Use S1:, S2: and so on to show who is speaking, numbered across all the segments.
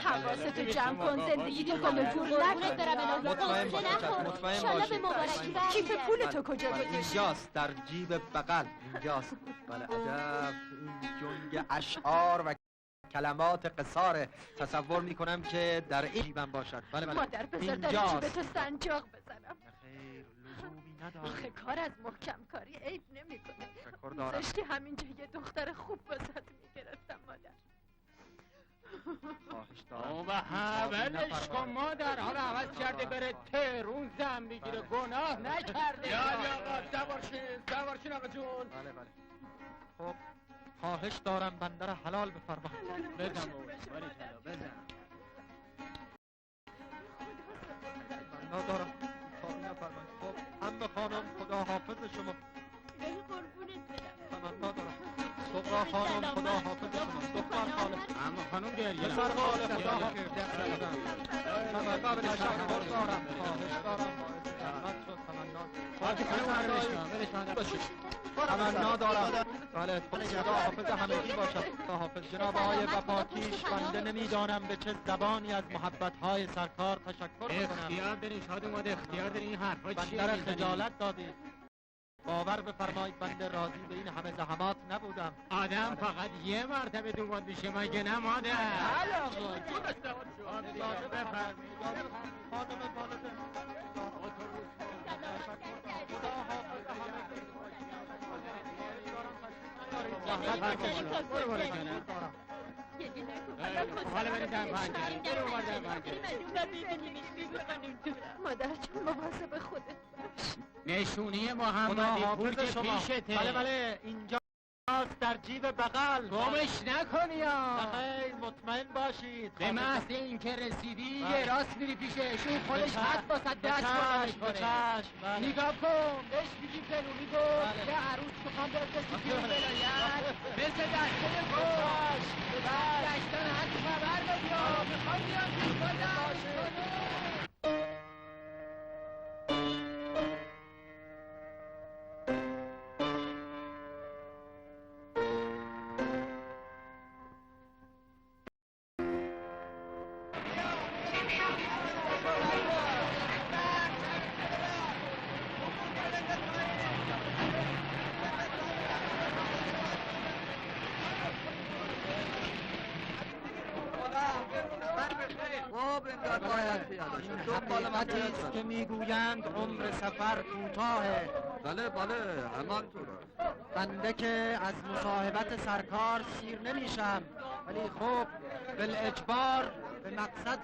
S1: حواستو جمع کن، زندگی تو کامل نکن. دارم
S2: مطمئن باش
S1: به مبارکی کیف پولتو کجا گذاشتی؟
S2: اینجاست، در جیب بغل اینجاست. بله عجب، این جنگ اشعار و کلمات قصار تصور میکنم که در این جیبم باشد. بله
S1: مادر بذار در جیبتو سنجاق بزنم.
S2: خیر، لزومی نداره.
S1: آخه کار از محکم کاری عیب نمیکنه.
S2: شکر دارم.
S1: میذاشتی همینجا یه دختر خوب واسط میگرفتم مادر.
S2: خواهش دارم.
S3: او به حولش کن مادر، حالا عوض کرده بره تهرون زن بگیره، گناه نکرده. یا آقا سوارشین آقا جون.
S2: بله خب خواهش دارم بنده را حلال بفرما.
S3: بزن بابا بزن.
S2: بنا دارم کاری نفرمایید. خب عمه خانم خدا حافظ شما.
S1: قربونت برم.
S2: تمنا دارم. صبح خانم خدا حافظ شما. دختر خانم
S3: عمه خانم گریه
S2: پسر خاله خدا حافظ. تمنا به تشکر دارم. خواهش دارم باعث رحمت شد. تمنا دارم. بله خدا حافظ همگی باشد. خدا حافظ جناب آقای وفاکیش. بنده نمیدانم به چه زبانی از محبت‌های سرکار تشکر کنم.
S3: اختیار دارین شاد اومد، اختیار دارین. این حرفا چیه
S2: بنده را خجالت دادید. باور بفرمایید بنده راضی به این همه زحمات نبودم.
S3: آدم فقط یه مرتبه دوباره میشه مگه نه مادر؟ حالا آقا جون استواد شو. اجازه بفرمایید.
S2: خانم والده
S3: حالا بریم در پنجره.
S1: مادر جون مواظب خودت باش.
S3: نشونی محمدی پول که پیشته.
S2: بله اینجا در جیب بغل.
S3: گمش نکنی یا
S2: خیر مطمئن باشید.
S3: به محض این که رسیدی یه راست میری پیششون، خودش حد با صد دست کنه. نگاه کن بهش میگی فلونی گفت که عروس میخوام برسه بیرون ولایت مثل دسته گوش بعد دشتن حد خبر بگیرم میخوام بیام بیرون.
S2: حقیقتی است که میگویند عمر سفر کوتاه.
S4: بله همانطور است.
S2: بنده که از مصاحبت سرکار سیر نمیشم، ولی خب بالاجبار به مقصد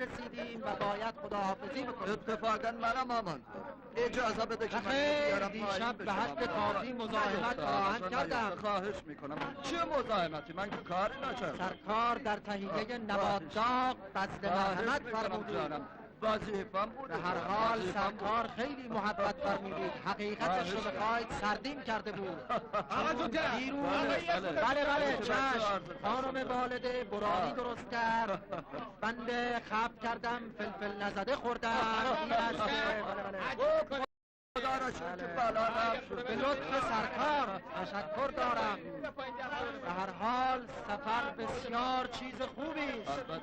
S2: رسیدیم و باید خداحافظی بکنیم.
S4: اتفاقا منم همانطور. اجازه بده که من بیارم پایین
S2: دیشب به حد کافی مزاحمت فراهم کردم.
S4: خواهش میکنم. چه مزاحمتی؟ من که کاری نکردم.
S2: سرکار در تهیه نبات داغ بذل مرحمت فرمودید.
S4: وظیفه‌ام بود.
S2: به هر حال سرکار خیلی محبت فرمودید. حقیقتش رو بخواید سردین کرده بود. دیروز بله چشم خانم والده برانی درست کرد. بنده خب کردم فلفل نزده خوردم. این است که
S4: خدا را شکر که بلا نشد.
S2: به لطف سرکار تشکر دارم. به هر حال سفر بسیار چیز خوبی است. بله.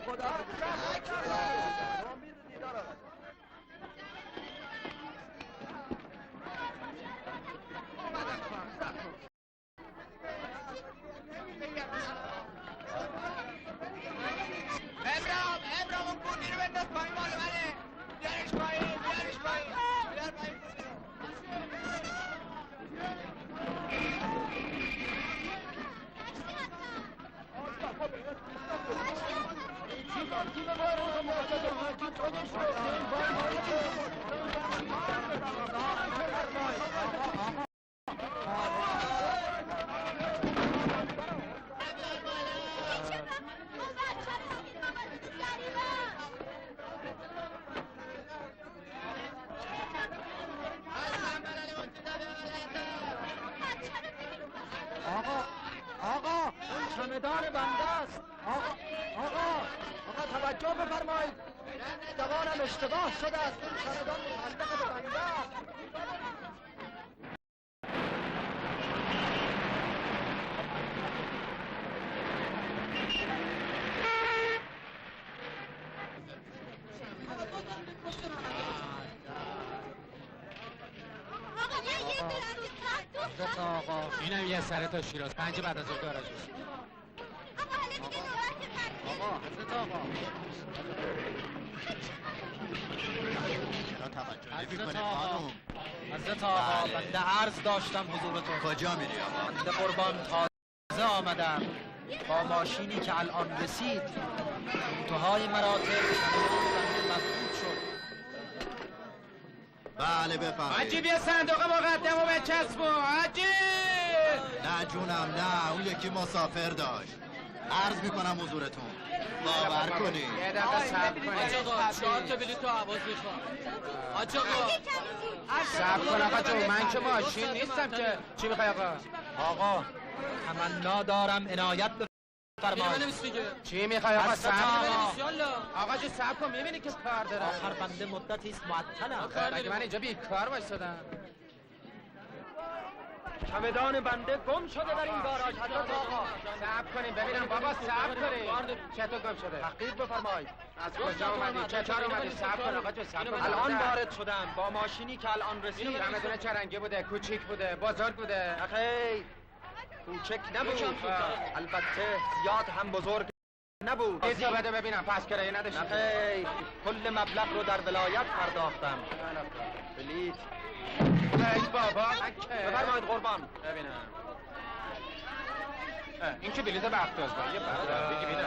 S4: خدا
S3: ابرام اون کونی رو بنداز پایین مال منه. بیارش پایین بیار پایین.
S2: آقا اون چمدان بنده است. آقا توجه بفرمایید. دوانم اشتباه شده است. این چمدان متعلق به بنده است.
S3: اینم یه سر تا شیراز 5 بعد از ظهر گاراژ.
S2: حضرت آقا حضرت آقا بنده عرض داشتم حضورتون.
S4: کجا میری آقا؟
S2: بنده قربان تازه آمدم با ماشینی که الان رسید. انتهای مراتب بنده مفقود شد.
S4: بله بفرمایید.
S3: عجیب یه صندوق مقدم و بچسبون. عجیب
S4: نه جونم نه، اون یکی مسافر داشت. عرض میکنم حضورتون باور کنید.
S3: یه دقیقه صبر کنید. آقا 4 تا بلیط تو حواظ بخوام. آقا صبر کن آقا جو، من که ماشین نیستم که. چی میخوای
S2: آقا تمنا دارم عنایت بفرمایید.
S3: چی میخوای آقا؟
S2: حضرت
S3: صبر آقا جو صبر کن، میبینی که کار دارم.
S2: آخر بنده مدتی است معطلم.
S3: مگه من اینجا بیکار وایسادم؟
S2: چمدان بنده گم شده در این گاراژ. حضرت آقا
S3: صبر کنیم ببینم بابا، صبر کنیم. چطور گم شده؟
S2: تحقیق بفرمایید.
S3: از کجا اومدی؟ چطور اومدی؟ صبر کن آقا جو، صبر کن.
S2: الان وارد شدم با ماشینی که الان رسید.
S3: چمدون چه رنگی بوده؟ کوچیک بوده؟ بزرگ بوده؟
S2: خیر کوچک نبود، البته زیاد هم بزرگ نبود.
S3: ایزا بده ببینم، پس کرایه نداشتی؟
S2: خیر کل مبلغ رو در ولایت پرداختم. بلیط
S3: ای بابا
S2: بفرمایید قربان.
S3: ببینم این که بلیط بختاز با یه بخت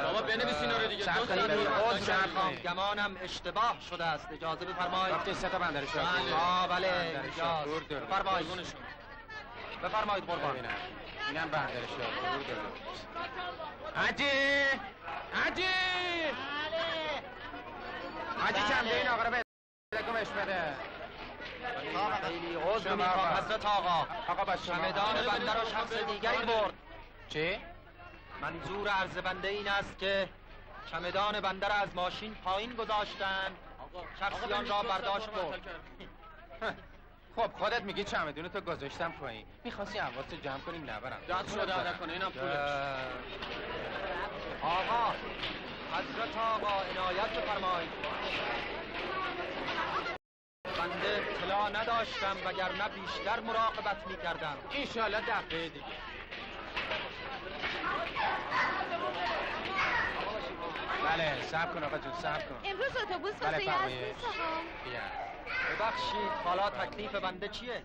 S3: بابا بنویس اینا رو دیگه.
S2: خیلی عذر میخوام، گمانم اشتباه شده است. اجازه بفرمایید.
S3: وقتی 3 تا بندر شد.
S2: بله
S3: اجازه
S2: بفرمایید. بفرمایید قربان.
S3: اینم بندر شد. حاجی چند این آقا رو بده گمش بده.
S2: خیلی عذر میخوام حضرت آقا.
S3: آقا با شما
S2: چمدان بنده را شخص دیگری برد.
S3: چی؟
S2: منظور عرض بنده این است که چمدان بنده را از ماشین پایین گذاشتن، شخصی آن را برداشت برد.
S3: خب خودت میگی چمدون تو گذاشتم پایین، میخواستی حواست جمع کنیم نبرم. دست رو درد کنه، اینم پولش.
S2: آقا حضرت آقا عنایت بفرمایید. بنده اطلاع نداشتم وگرنه بیشتر مراقبت می‌کردم.
S3: انشالله دفعه دیگه. بله صبر کن آقا جون صبر کن.
S1: امروز اتوبوس واسه یزد نیست آقا.
S2: ببخشید حالا تکلیف بنده چیه؟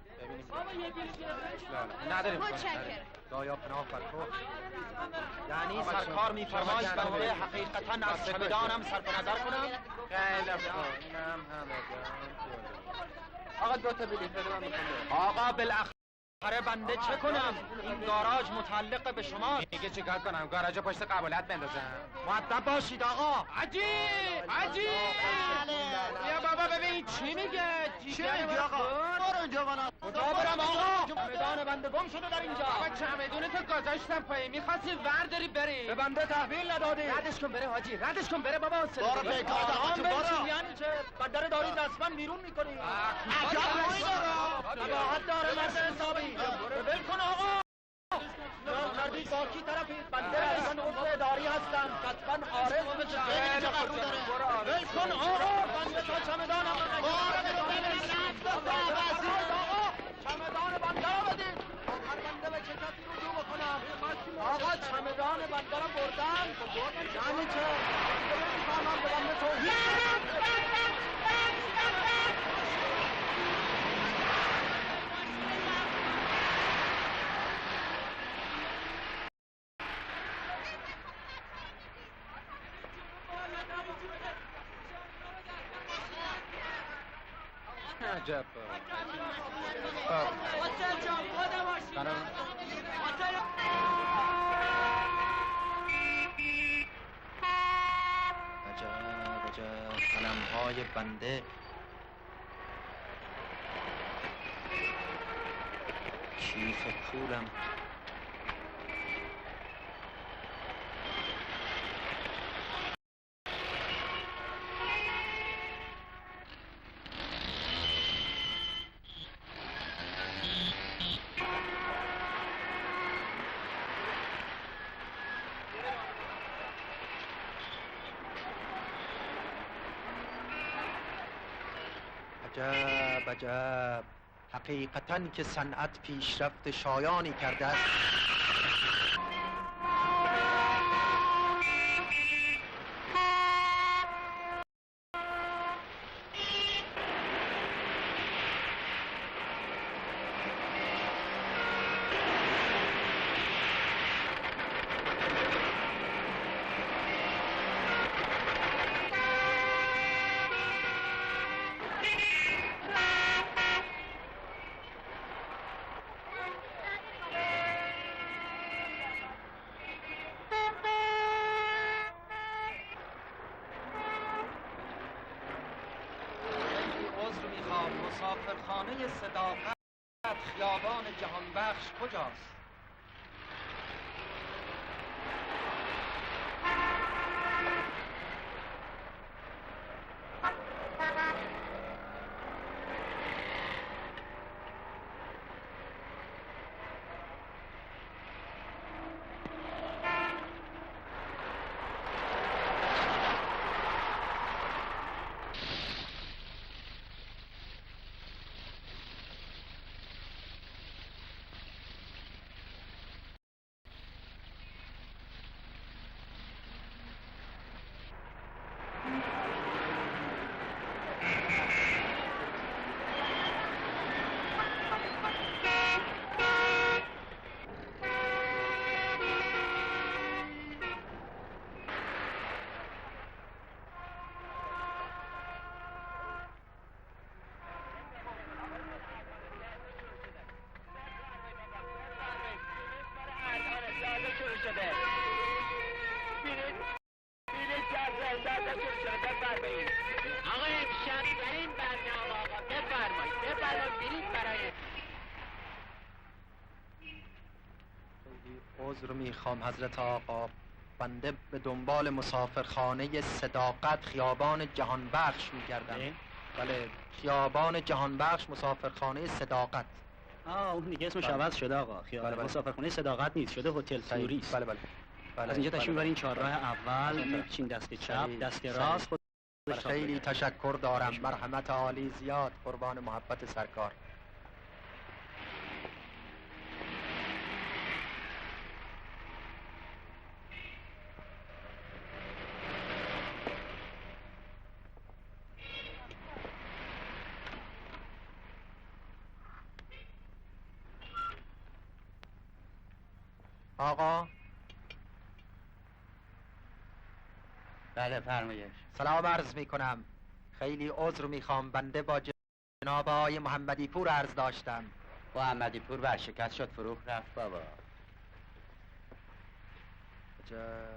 S3: نداریم.
S1: متشکرم.
S2: دایا پناه فرخو. یعنی سرکار می‌فرمایید بنده حقیقتاً از چمدانم صرف نظر کنم؟
S3: خیلی خوب. اینم آقا دو تا بلیط بده من می‌خوام.
S2: آقا بالاخره بنده چه کنم؟ این گاراژ متعلق به شما.
S3: دیگه چیکار کنم؟ گاراژ پشت قبولت بندازم.
S2: مؤدب باشید آقا.
S3: عجیب! بیا بابا ببین چی میگه؟
S2: چی میگی آقا؟ برو اینجا بنا. کجا برم آقا؟ چمدان بنده گم شده در اینجا.
S3: آقا چمدونتو گذاشتم پایین، می‌خواستی ورداری بری.
S2: به بنده تحویل ندادی.
S3: ردش کن بره حاجی، ردش کن بره بابا.
S4: بارو پیکار آقا که بارو.
S2: یعنی چه؟ بنده رو دارید از من بیرون می‌کنی.
S4: عجب روی داره.
S2: قباحت داره مرد حسابی. ول کن آقا. نام کردید با کی طرفید؟ بنده رئیس عضو اداری هستم. حتما عارض بشه.
S4: ببین چقدر رو داره.
S2: ول کن آقا. بنده تا چمدانم رو نگیرم. چمدان بنده رو بدید. آخر بنده به چه کسی رجوع بکنم؟ آقا چمدان بنده رو بردن. یعنی چه؟ بنده نمی‌فهمم به بنده توهین.
S3: عجب.
S2: عجب قلم‌های بنده کیف پولم عجب عجب حقیقتاً که صنعت پیشرفت شایانی کرده است. مسافرخانه صداقت خیابان جهانبخش کجاست؟
S3: آقا امشب در این برنامه آقا بفرمایید بلیط برای
S2: عذر میخوام حضرت آقا، بنده به دنبال مسافرخانه صداقت خیابان جهانبخش میگردم. بله خیابان جهانبخش مسافرخانه صداقت.
S5: اون دیگه اسمش عوض شده آقا. خیابان مسافرخانه صداقت نیست، شده هتل توریست.
S2: بله.
S5: از اینجا تشریف برین چهارراه اول، می‌کشین دست چپ، دست راست
S2: خیلی تشکر دارم. مرحمت عالی زیاد. قربان محبت سرکار. آقا
S3: بله فرمایش.
S2: سلام عرض می کنم. خیلی عذر میخوام، بنده با جناب آقای محمدی پور عرض داشتم.
S3: محمدی پور ورشکست شد، فروخ رفت بابا.
S2: عجب.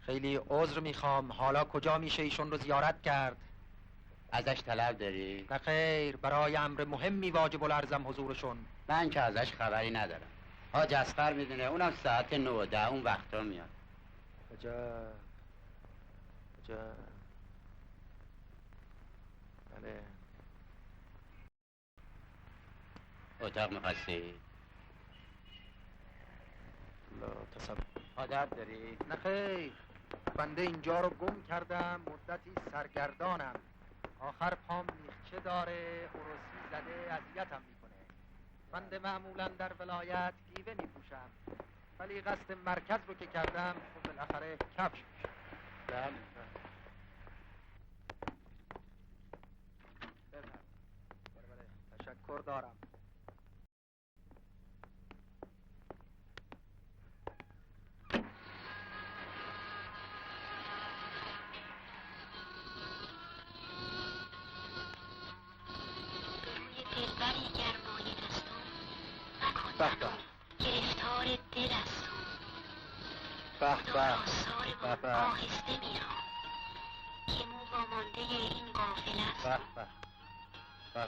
S2: خیلی عذر میخوام. حالا کجا میشه ایشون رو زیارت کرد؟
S3: ازش طلب داری؟
S2: نه خیر، برای امر مهمی واجب العرضم حضورشون.
S3: من که ازش خبری ندارم. حاج اصغر میدونه، اونم ساعت 9 و 10 اون وقتا میاد.
S2: عجب. بله.
S3: اتاق میخواستی؟
S2: لا تصور.
S3: عادت داری؟
S2: نه خیر، بنده اینجا رو گم کردم، مدتی سرگردانم. آخر پام میخچه داره، عروسی زده، اذیتم میکنه. بنده معمولا در ولایت گیوه میپوشم، ولی قصد مرکز رو که کردم خب بالاخره کفش میشم. بله. تشکر دارم.
S6: دلبری گرمای دستم
S2: به
S6: نکن گرفتار دل هستم
S2: به
S6: آثار
S2: به به
S6: آهسته میرم که مو وامانده این قافل است.
S2: به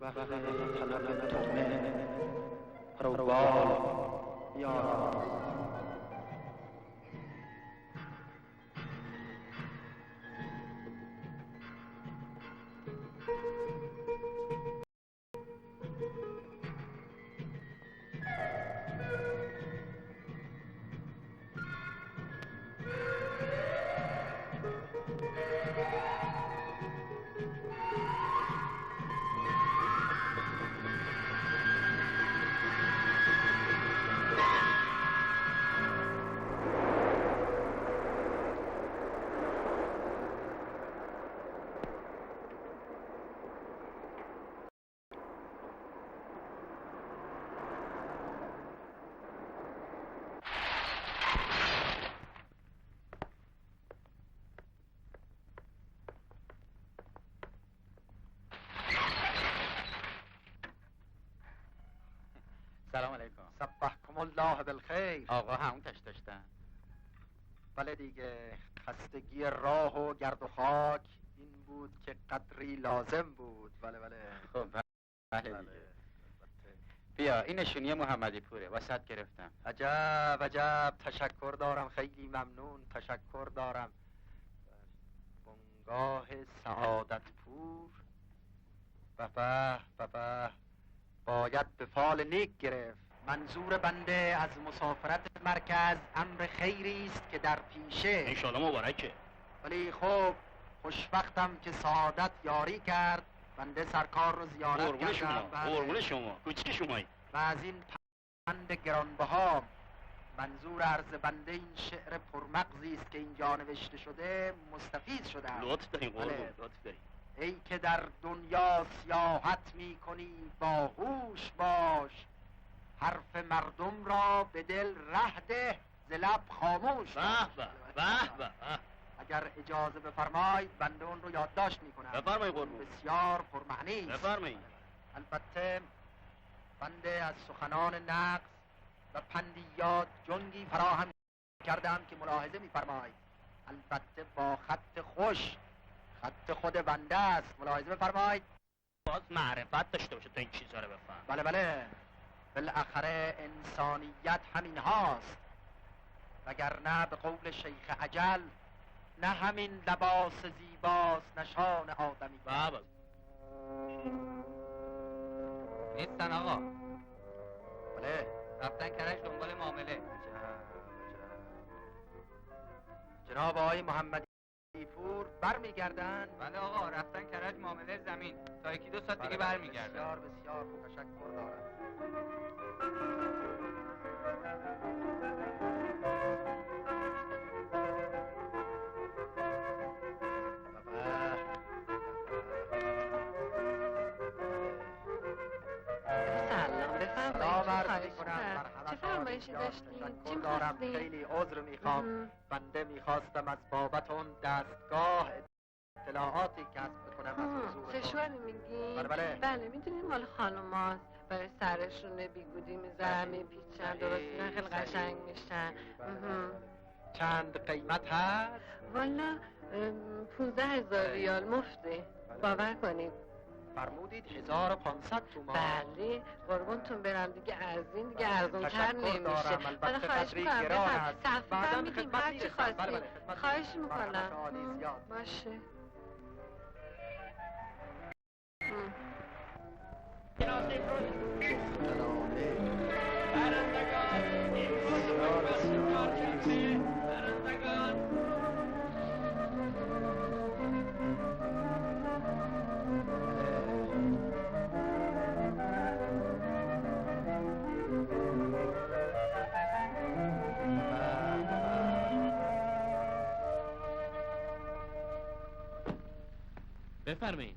S2: وقت طلب تهمه پروبال یا
S3: سلام علیکم.
S2: صبحکم الله بالخیر.
S3: آقا همون تش داشتن.
S2: بله دیگه، خستگی راه و گرد و خاک این بود که قدری لازم بود. بله بله.
S3: خب بله دیگه. بیا این نشونی محمدی پوره واسط گرفتم.
S2: عجب عجب، تشکر دارم، خیلی ممنون، تشکر دارم. بنگاه سعادت پور. بابا باید به فال نیک گرفت. منظور بنده از مسافرت مرکز امر خیری است که در پیشه.
S5: انشالله مبارکه.
S2: ولی خب خوشبختم که سعادت یاری کرد. بنده سرکار رو زیارت
S5: قربون شما،
S2: کردم.
S5: قربون شما، کوچیک شمایی.
S2: و از این پند گرانبها منظور عرض بنده این شعر پرمغزی است که اینجا نوشته شده مستفیض شده.
S5: لطف دارین قربون،
S2: بله.
S5: لطف دارین.
S2: ای که در دنیا سیاحت می کنی باهوش باش، حرف مردم را به دل ره ده، ز لب خاموش باش.
S5: به به به به.
S2: اگر اجازه بفرمایید بنده اون رو یادداشت می کنم.
S5: بفرمایید قربون.
S2: بسیار پرمعنی است.
S5: بفرمایید.
S2: البته بنده از سخنان نقص و پندیات جنگی فراهم کردم که ملاحظه می‌فرمایید. البته با خط خوش، خط خود بنده است. ملاحظه بفرمایید.
S5: باز معرفت داشته باشه تا این چیزا رو بفهم.
S2: بله بله، بالاخره انسانیت همین هاست، وگرنه به قول شیخ اجل نه همین لباس زیباست نشان آدمی.
S5: بابا
S3: نیستن آقا.
S2: بله.
S3: رفتن کرج دنبال معامله.
S2: جناب آقای محمدی پور برمیگردن.
S3: بله آقا رفتن کرج معامله زمین. تا یکی دو ساعت دیگه
S2: بله،
S3: برمیگردن.
S2: بسیار بسیار خوب، تشکر دارم.
S1: سلام، بفرمایید. چه فرمایشی داشتین؟ چی
S2: دارم،
S1: می‌خواستین؟
S2: خیلی عذر میخوام. بنده میخواستم از بابت اون دستگاه اطلاعاتی کسب کنم از حضورتون.
S1: سشواری میگی؟
S2: بله بله.
S1: بله میدونیم مال خانوماست. برای سرشون بیگودی میذارن، میپیچن، درست میکنن، خیلی قشنگ میشن.
S2: چند قیمت هست؟
S1: والا 15,000 ریال مفته. باور کنید.
S2: فرمودید 1500 تومان.
S1: بله قربونتون برم، دیگه از این دیگه ارزون‌تر نمیشه.
S2: البته
S1: خواهش
S2: قدری
S1: میکنم
S2: گران
S1: بفرم
S2: است.
S1: تخفیف
S2: بعداً
S1: هم میدیم،
S2: خدمت
S1: هر چی
S2: میرسم.
S1: خواستید.
S2: بله بله، خدمت
S1: خواهش
S2: میرسم.
S1: میکنم.
S2: مرحمت عالی زیاد.
S1: باشه.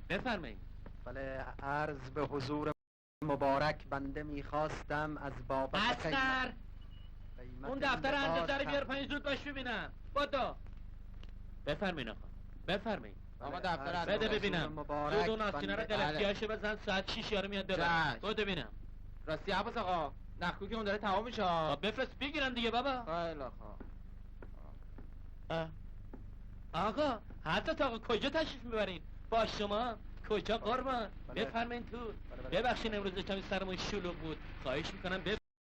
S7: بفرمایید.
S2: بله، عرض به حضور مبارک بنده میخواستم از بابت
S7: اسقر
S2: قیمت
S7: اون دفتر
S2: لباس
S7: هندسه رو بیار پایین زود باش ببینم. بدو. بفرمایید آقا. بفرمایید.
S2: آقا
S7: دفتر بده ببینم. زود اون آستینا رو قلقیاشو بزن، ساعت 6 یارو میاد ببر. بدو ببینم.
S3: راستی عباس آقا نخکو که اون داره تمام میشه.
S7: بفرست بگیرم دیگه بابا.
S3: خیلی خوب.
S7: آقا حضرت آقا کجا تشریف میبرین؟ با شما کجا قربان؟ بفرمایین تو. ببخشین امروز کمی سرمون شلوغ بود. خواهش میکنم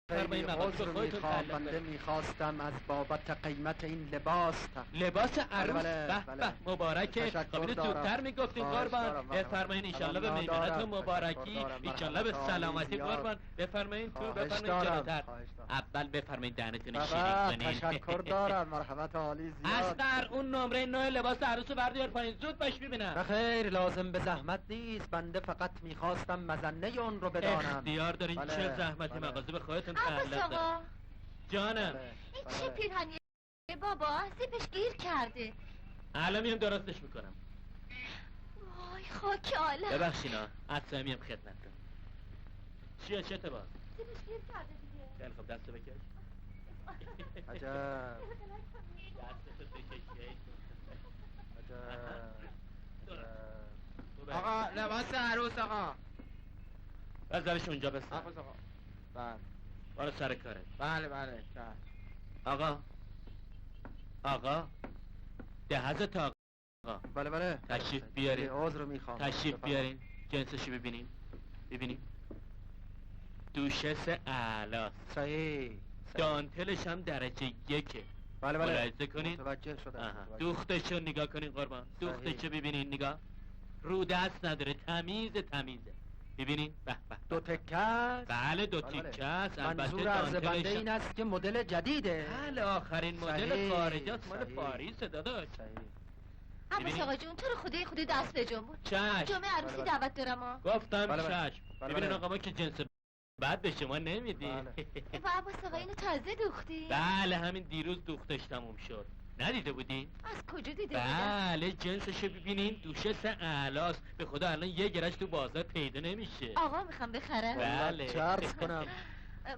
S7: بفرمایین مقاصد به خودتون تعلق
S2: بنده
S7: داره.
S2: میخواستم از بابت قیمت این لباس
S7: لباس عروس
S2: بله،
S7: به به مبارکه.
S2: تشکر
S7: خب اینو
S2: دارم.
S7: زودتر میگفتین
S2: خواهش
S7: قربان.
S2: دارم.
S7: بفرمایین انشالله به
S2: تمنا
S7: میمنتون
S2: دارم.
S7: مبارکی،
S2: تشکر دارم.
S7: انشالله به
S2: مرحمت
S7: سلامتی
S2: عالی
S7: قربان. بفرمایین تو،
S2: خواهش
S7: بفرمایین
S2: دارم.
S7: جلوتر.
S2: خواهش دارم.
S7: اول بفرمایین دهنتون
S2: بابا،
S7: شیرین کنین.
S2: تشکر دارم. مرحمت عالی زیاد.
S7: اسقر اون نمره 9 لباس عروس رو بردار پایین، زود باش ببینم.
S2: بخیر، لازم به زحمت نیست. بنده فقط میخواستم مزنه اون رو بدانم.
S7: اختیار دارین.
S2: بله،
S7: چه زحمتی
S2: بله.
S7: مغازه به خودتون
S8: عباس
S7: تعلق داره.
S8: آقا
S7: جانم
S8: این چه پیرهنیه بابا؟ زیپش گیر کرده.
S7: الان میام درستش میکنم.
S8: وای خاک عالم.
S7: ببخشینا اصلا میام خدمتتون. چیه چه اتفاق؟
S8: زیپش گیر کرده دیگه.
S7: خیلی خب دستو بکش.
S2: عجب
S7: دستتو بکش.
S2: عجب.
S3: آقا لباس عروس آقا.
S7: بذارش اونجا بسن.
S3: عباس آقا. بله
S7: برو سر کارت.
S3: بله بله.
S7: آقا دهزه تا آقا
S2: بله بله.
S7: تشریف بیارین.
S2: عذر میخوام.
S7: تشریف بیارین جنسشو ببینیم. دوشس اعلاست.
S2: صحیح.
S7: دانتلش هم درجه 1.
S2: بله بله.
S7: ملاحظه کنین.
S2: متوجه شدم.
S7: آها.
S2: متوجه.
S7: دوختشو نگاه کنین قربان. دوختشو ببینین نگاه. رو دست نداره، تمیزه. ببینین به به.
S2: دو تکه است.
S7: بله دو
S2: بله، بله.
S7: تیکه است. البته
S2: منظور عرض بنده
S7: دانتلش
S2: این است که مدل جدیده.
S7: بله آخرین مدل
S2: صحیح،
S7: خارجی است، مال
S2: صحیح.
S7: پاریس داداش.
S2: صحیح.
S8: عباس
S7: ببینین.
S8: آقا جون تو رو خدای دست به جنبون.
S7: چشم
S8: جمعه عروسی
S2: بله، بله.
S8: دعوت دارم ها.
S7: گفتم
S2: بله، بله.
S7: چشم.
S2: بله،
S7: ببینین
S2: بله.
S7: آقا ما که جنس بعد به شما نمیدیم.
S2: بله.
S8: و عباس آقا اینو تازه دوختی؟
S7: بله همین دیروز دوختش تموم شد. ندیده بودین؟
S8: از کجا دیده بودم؟
S7: بله جنسشو ببینین، دوشس اعلاست. به خدا الان یه گرش تو بازار پیدا نمیشه.
S8: آقا میخوام بخرم.
S7: بله.
S2: چه عرض کنم.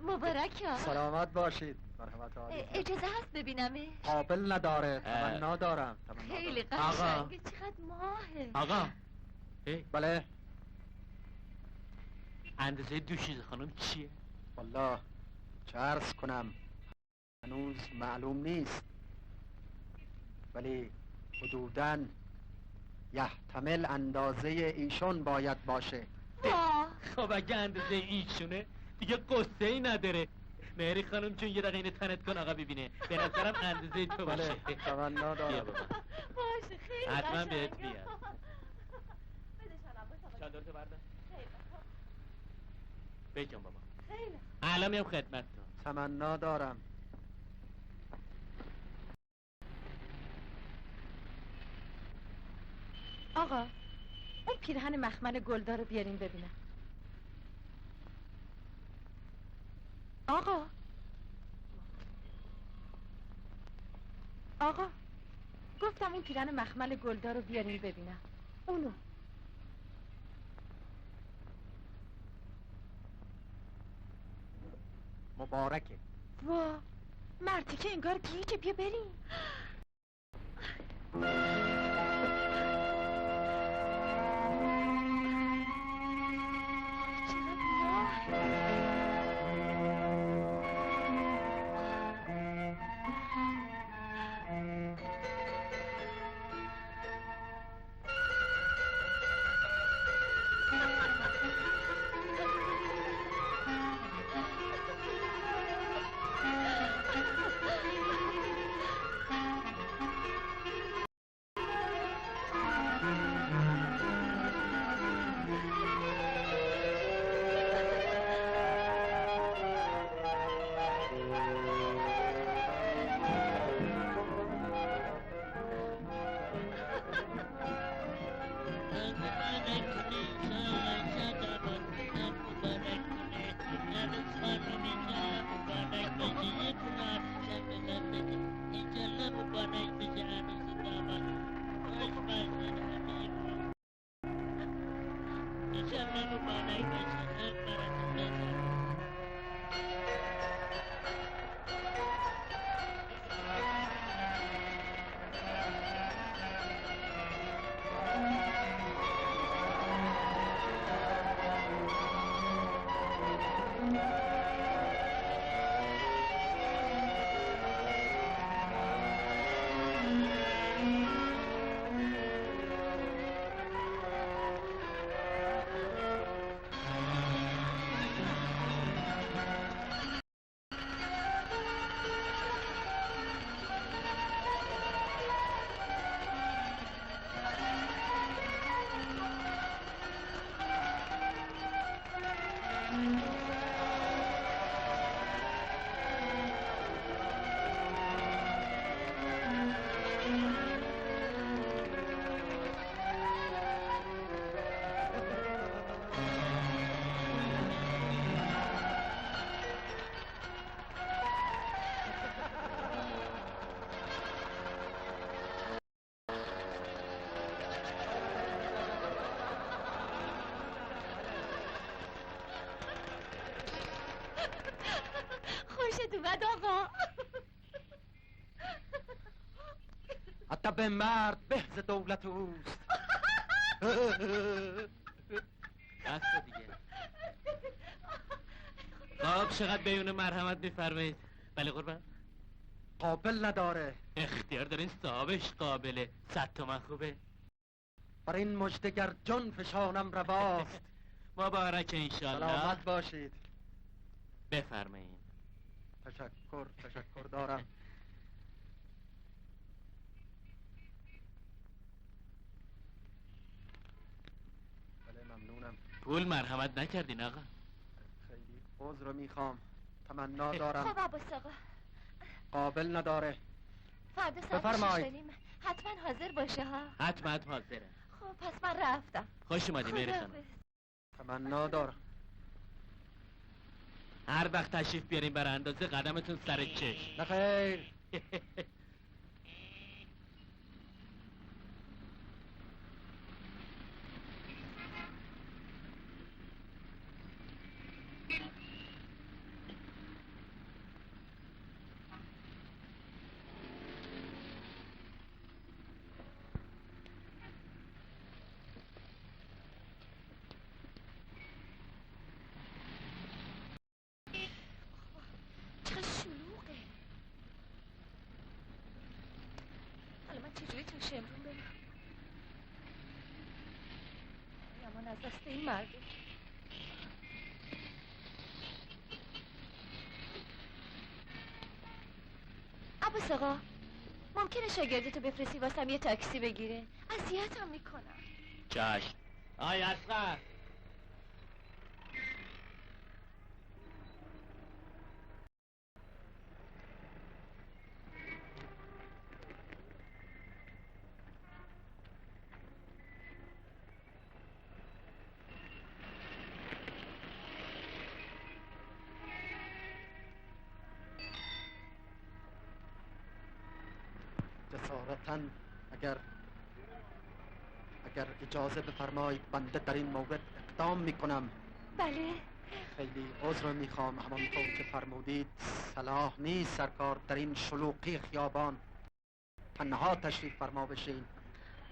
S8: مبارک آقا.
S2: سلامت باشید. مرحمت عالی.
S8: اجازه هست ببینمش؟
S2: قابل نداره. تمنا دارم. تمنا
S8: خیلی
S2: دارم.
S8: قشنگه، چقدر ماهه.
S7: آقا
S2: بله.
S7: اندازه دوشیز خانم چیه؟
S2: والله چه عرض کنم، هنوز معلوم نیست، ولی حدوداً یحتمل اندازه ایشون باید باشه.
S8: واه
S7: خب اگه اندازه ایشونه دیگه قصه ای نداره. مهری خانم چون یه دقیقه اینو تنت کن آقا ببینه. به نظرم اندازه تو باشه.
S2: بله تمنا
S7: بیا
S2: دارم.
S7: بابا.
S8: باشه خیلی
S7: حتما
S8: قشنگه.
S7: بهت بیاد.
S8: بدشان عباس آقا.
S7: چادرتو بردار.
S8: خیلی.
S7: بجان بابا.
S8: خیلی.
S7: الان میام خدمت تو.
S2: تمنا دارم.
S9: آقا اون پیرهن مخمل گلدار رو بیارین ببینم. آقا گفتم اون پیرهن مخمل گلدار رو بیارین ببینم. اونو.
S2: مبارکه.
S9: وا مرتی که انگار گیجه، بیا بریم.
S8: خوشت اومد آقا.
S2: حتی به مرد به ز دولت اوست.
S7: بس دیگه. خب چقدر بیون مرحمت میفرمایید؟ بله قربان.
S2: قابل نداره.
S7: اختیار دارین، صاحبش قابله. 100 تومن خوبه.
S2: بر این مژدگر جان فشانم رواست.
S7: مبارک انشالله.
S2: سلامت باشید.
S7: بفرمایید.
S2: تشکر دارم. بله ممنونم.
S7: پول مرحمت نکردین آقا.
S2: خیلی عذر میخوام. تمنا دارم.
S8: خب عباس آقا،
S2: قابل نداره.
S8: فردا ساعت
S2: بفرمایید.
S8: 6:30 حتما حاضر باشه ها.
S7: حتما حاضره.
S8: خب پس من رفتم.
S7: خوش اومدی مهری خانم.
S8: خداحافظ.
S2: تمنا دارم.
S7: هر وقت تشریف بیارین بر اندازه قدمتون سر چشم.
S2: نخیر.
S8: چقدر شلوغه. حالا من چجوری تا شمرون برم؟ یمان از دست این مردم. عباس آقا، ممکنه شاگردتو بفرستی واسم یه تاکسی بگیره؟ اذیتم میکنم.
S7: چشم. آی اصغر.
S2: جسارتاً اگر اجازه بفرمایید بنده در این مورد اقدام میکنم.
S8: بله.
S2: خیلی عذر میخوام. همانطور که فرمودید صلاح نیست سرکار در این شلوغی خیابان تنها تشریف فرما بشین.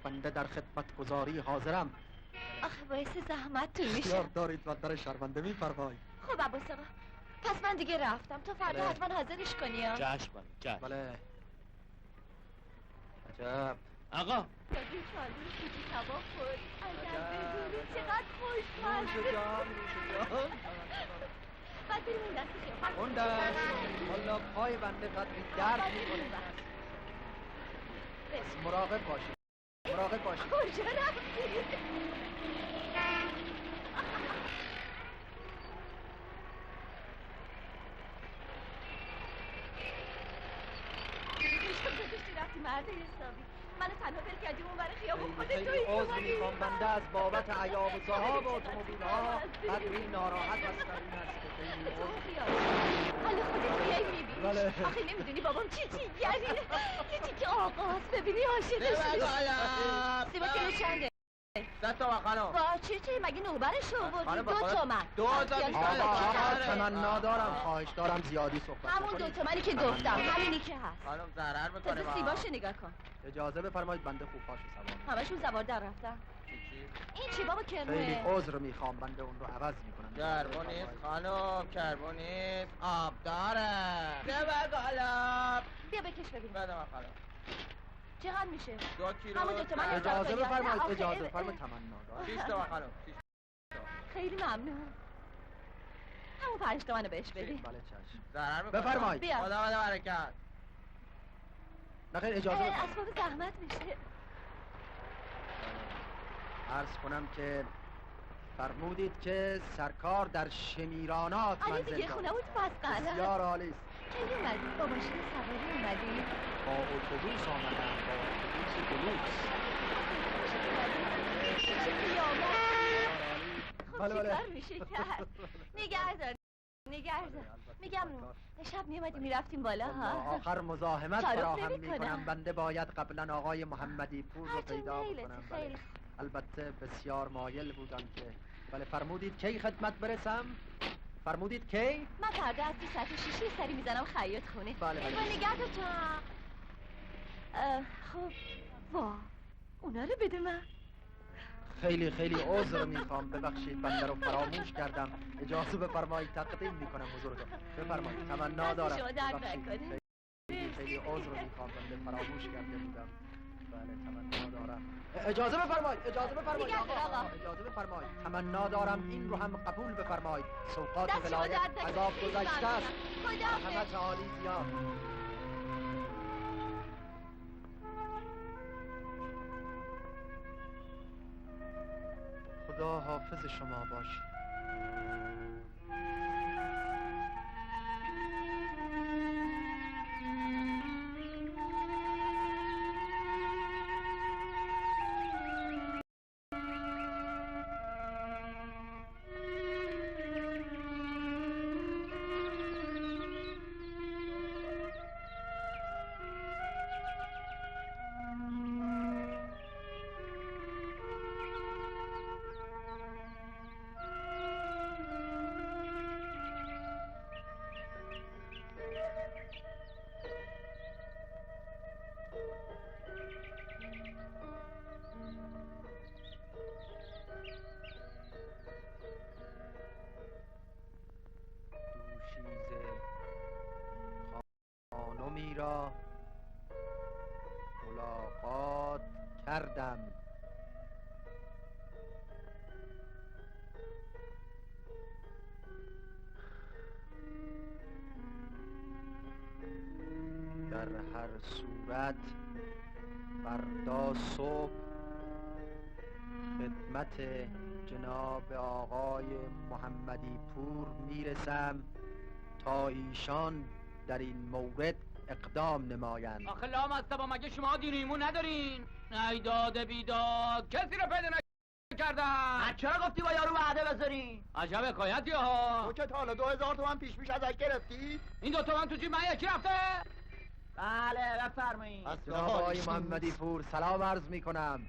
S2: بنده در خدمت گزاری حاضرم.
S8: آخه باعث زحمتتون میشه.
S2: اختیار دارید و در شرمنده میفرمایید.
S8: خب عباس آقا، پس من دیگه رفتم. تا فردا
S2: بله.
S8: حتما حاضرش کنی ها.
S7: چشم چشم.
S2: بله. عجب.
S7: آقا.
S8: یادی چالوش بودی سبا خود. اگر بدونی چقدر خوشمزه. بعد بریم اون دستشه.
S2: اون دست والا پای بنده قدری درد میکنه. مراقب باشید. مراقب باشید.
S8: کجا رفتی؟ رفتی مرد حسابی. منو تنها دل کردی اون برای خیابون خودت
S2: خیلی
S8: توی
S2: عذر میخوام. بنده از بابت عیاب و صحاب اتومبیل ها قدری ناراحت هستم. این هست که خیلی عذر.
S8: حالا خودت بیایی میبینی.
S2: بله.
S8: آخه نمیدونی بابام چی گریه. یه تیکه آقاست ببینی عاشقش میشه. سیما کیلو چنده؟
S3: 100 تومن خانم.
S8: با چی مگه نوبرش آوردی؟ 2 تومن.
S3: 2000 بیشتر.
S2: آقا تمنا دارم. خواهش دارم زیادی صحبت
S8: همون 2 تومنی که گفتم همینی که هست.
S3: خانم ضرر میکنه.
S8: تازه سیباشو نگاه کن.
S2: اجازه بفرمایید بنده خوب پاشو سوار.
S8: همشون زوار در رفتن. این چی بابا
S2: خیلی
S8: کرمه؟
S2: عذر میخوام. بنده اون رو عوض میکنم.
S3: کربن نیست خانم، کربن نیست، آب داره. ببر بالا.
S8: بیا بکش ببینیم.
S3: بده من خانم.
S8: چقدر میشه؟
S3: 2 کیلو.
S8: همون 2 تومن
S2: اجازه بفرمایید.
S8: آخه
S2: اجازه بفرمایید. تمنا دارم.
S3: 20 تومن خانم.
S8: خیلی ممنون. همون 5 تومنو بهش بدی.
S2: بله چشم.
S3: ضرر میکنه.
S2: بفرمایید.
S8: بیا.
S3: خدا بده برکت.
S2: نخیر اجازه بفرمایید.
S8: اسباب زحمت میشه.
S2: عرض کنم که فرمودید که سرکار در شمیرانات
S8: آره
S2: منزل
S8: دیگه
S2: دارد.
S8: خونه بود پس قلم.
S2: بسیار عالی است.
S8: کی اومدی؟ با ماشین سواری اومدی؟
S2: با اتوبوس آمدم. با اتوبوس بلوکس.
S8: خب
S2: بله، بله.
S8: چیکار میشه کرد؟ نگهدار. میگم شب میومدی میرفتیم بالا ها.
S2: آخر مزاحمت
S8: تعارف
S2: فراهم
S8: نمی‌کنم.
S2: میکنم. بنده باید قبلا آقای محمدی پور رو
S8: هرچند
S2: پیدا
S8: میلته،
S2: بکنم.
S8: خیلی
S2: بله. البته بسیار مایل بودم که بله فرمودید کی خدمت برسم؟ فرمودید کی؟
S8: من فردا از 3 ساعت 6 یه سری میزنم خیاط خونه.
S2: بله.
S8: نگه دار جان. خب وا اونا رو بده من.
S2: خیلی خیلی عذر میخوام، ببخشید بنده رو فراموش کردم. اجازه بفرمایید تقدیم میکنم حضورتون. بفرمایید. تمنا دارم.
S8: شما درد
S2: ببخشید.
S8: نکنه.
S2: خیلی عذر میخوام، بنده فراموش کرده بودم. بله تمنا دارم. اجازه بفرمایید. اجازه بفرمایید.
S8: دیگه آقا.
S2: اجازه بفرمایید. تمنا دارم این رو هم قبول بفرمایید. سوقات
S8: دست شما
S2: ولایت
S8: درد نکنه.
S2: عذاب گذشته است.
S8: خداحافظ.
S2: همه تعالی زیاد. خدا حافظ شما باشید. خانمی را ملاقات کردم. در هر صورت فردا صبح خدمت جناب آقای محمدی پور میرسم تا ایشان در این مورد اقدام نمایند.
S3: آخه لام هستم مگه شما دین ایمون ندارین؟ ایداد بیداد کسی رو پیدا نکردن.
S2: چرا گفتی با یارو وعده بذارین؟
S3: عجب حکایتی ها.
S4: تو که تا حالا 2000 تومن پیش ازش گرفتی؟
S3: این 2 تومن تو جیب من یکی رفته.
S2: بله بفرمایید. جناب آقای محمدی پور سلام عرض میکنم.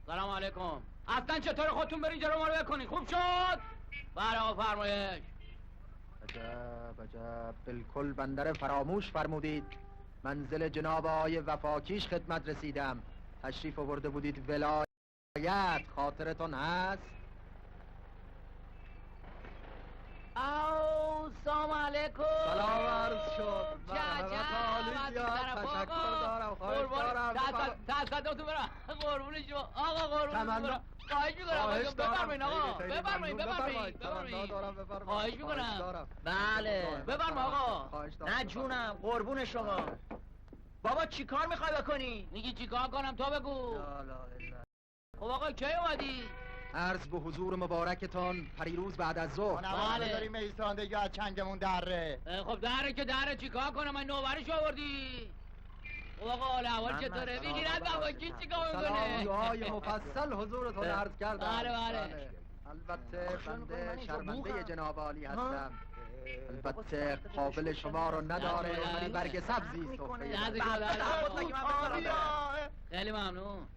S3: سلام علیکم. اصلا چطور خودتون برین جلو ما رو بکنین؟ خوب شد؟ بله فرمایش.
S2: عجب عجب، بالکل بندر فراموش فرمودید. منزل جناب آقای وفاکیش خدمت رسیدم. تشریف آورده بودید ولایت، خاطرتون هست؟
S3: او سلام علیکم.
S2: سلام عرض شد. تشکر دارم. خواهش دارم.
S3: تصدیقتون برم. قربون شما آقا، قربون برم. خواهش میکنم. بفرمایید آقا. بفرمایید. خواهش میکنم.
S2: بله
S3: بفرمایید آقا.
S2: نه جونم، قربون شما. بابا چی کار میخوای بکنی؟
S3: میگی چی کار کنم تو بگو. خب آقا کی اومدی؟
S2: عرض به حضور مبارکتان پریروز بعد از ظهر.
S3: بله.
S4: داریم ایستاندگی از چنگمون دره.
S3: خب دره که دره چی کار کنم؟ من نوبرش آوردی. خب آقا حال احوال چطوره؟ میگیرد بابا کی چی کار
S2: سلام
S3: میکنه؟
S2: دعای مفصل حضورتون عرض کردم.
S3: بله.
S2: البته بنده شرمنده جناب عالی هستم. البته قابل شما رو نداره ولی برگ سبزی
S3: خیلی ممنون.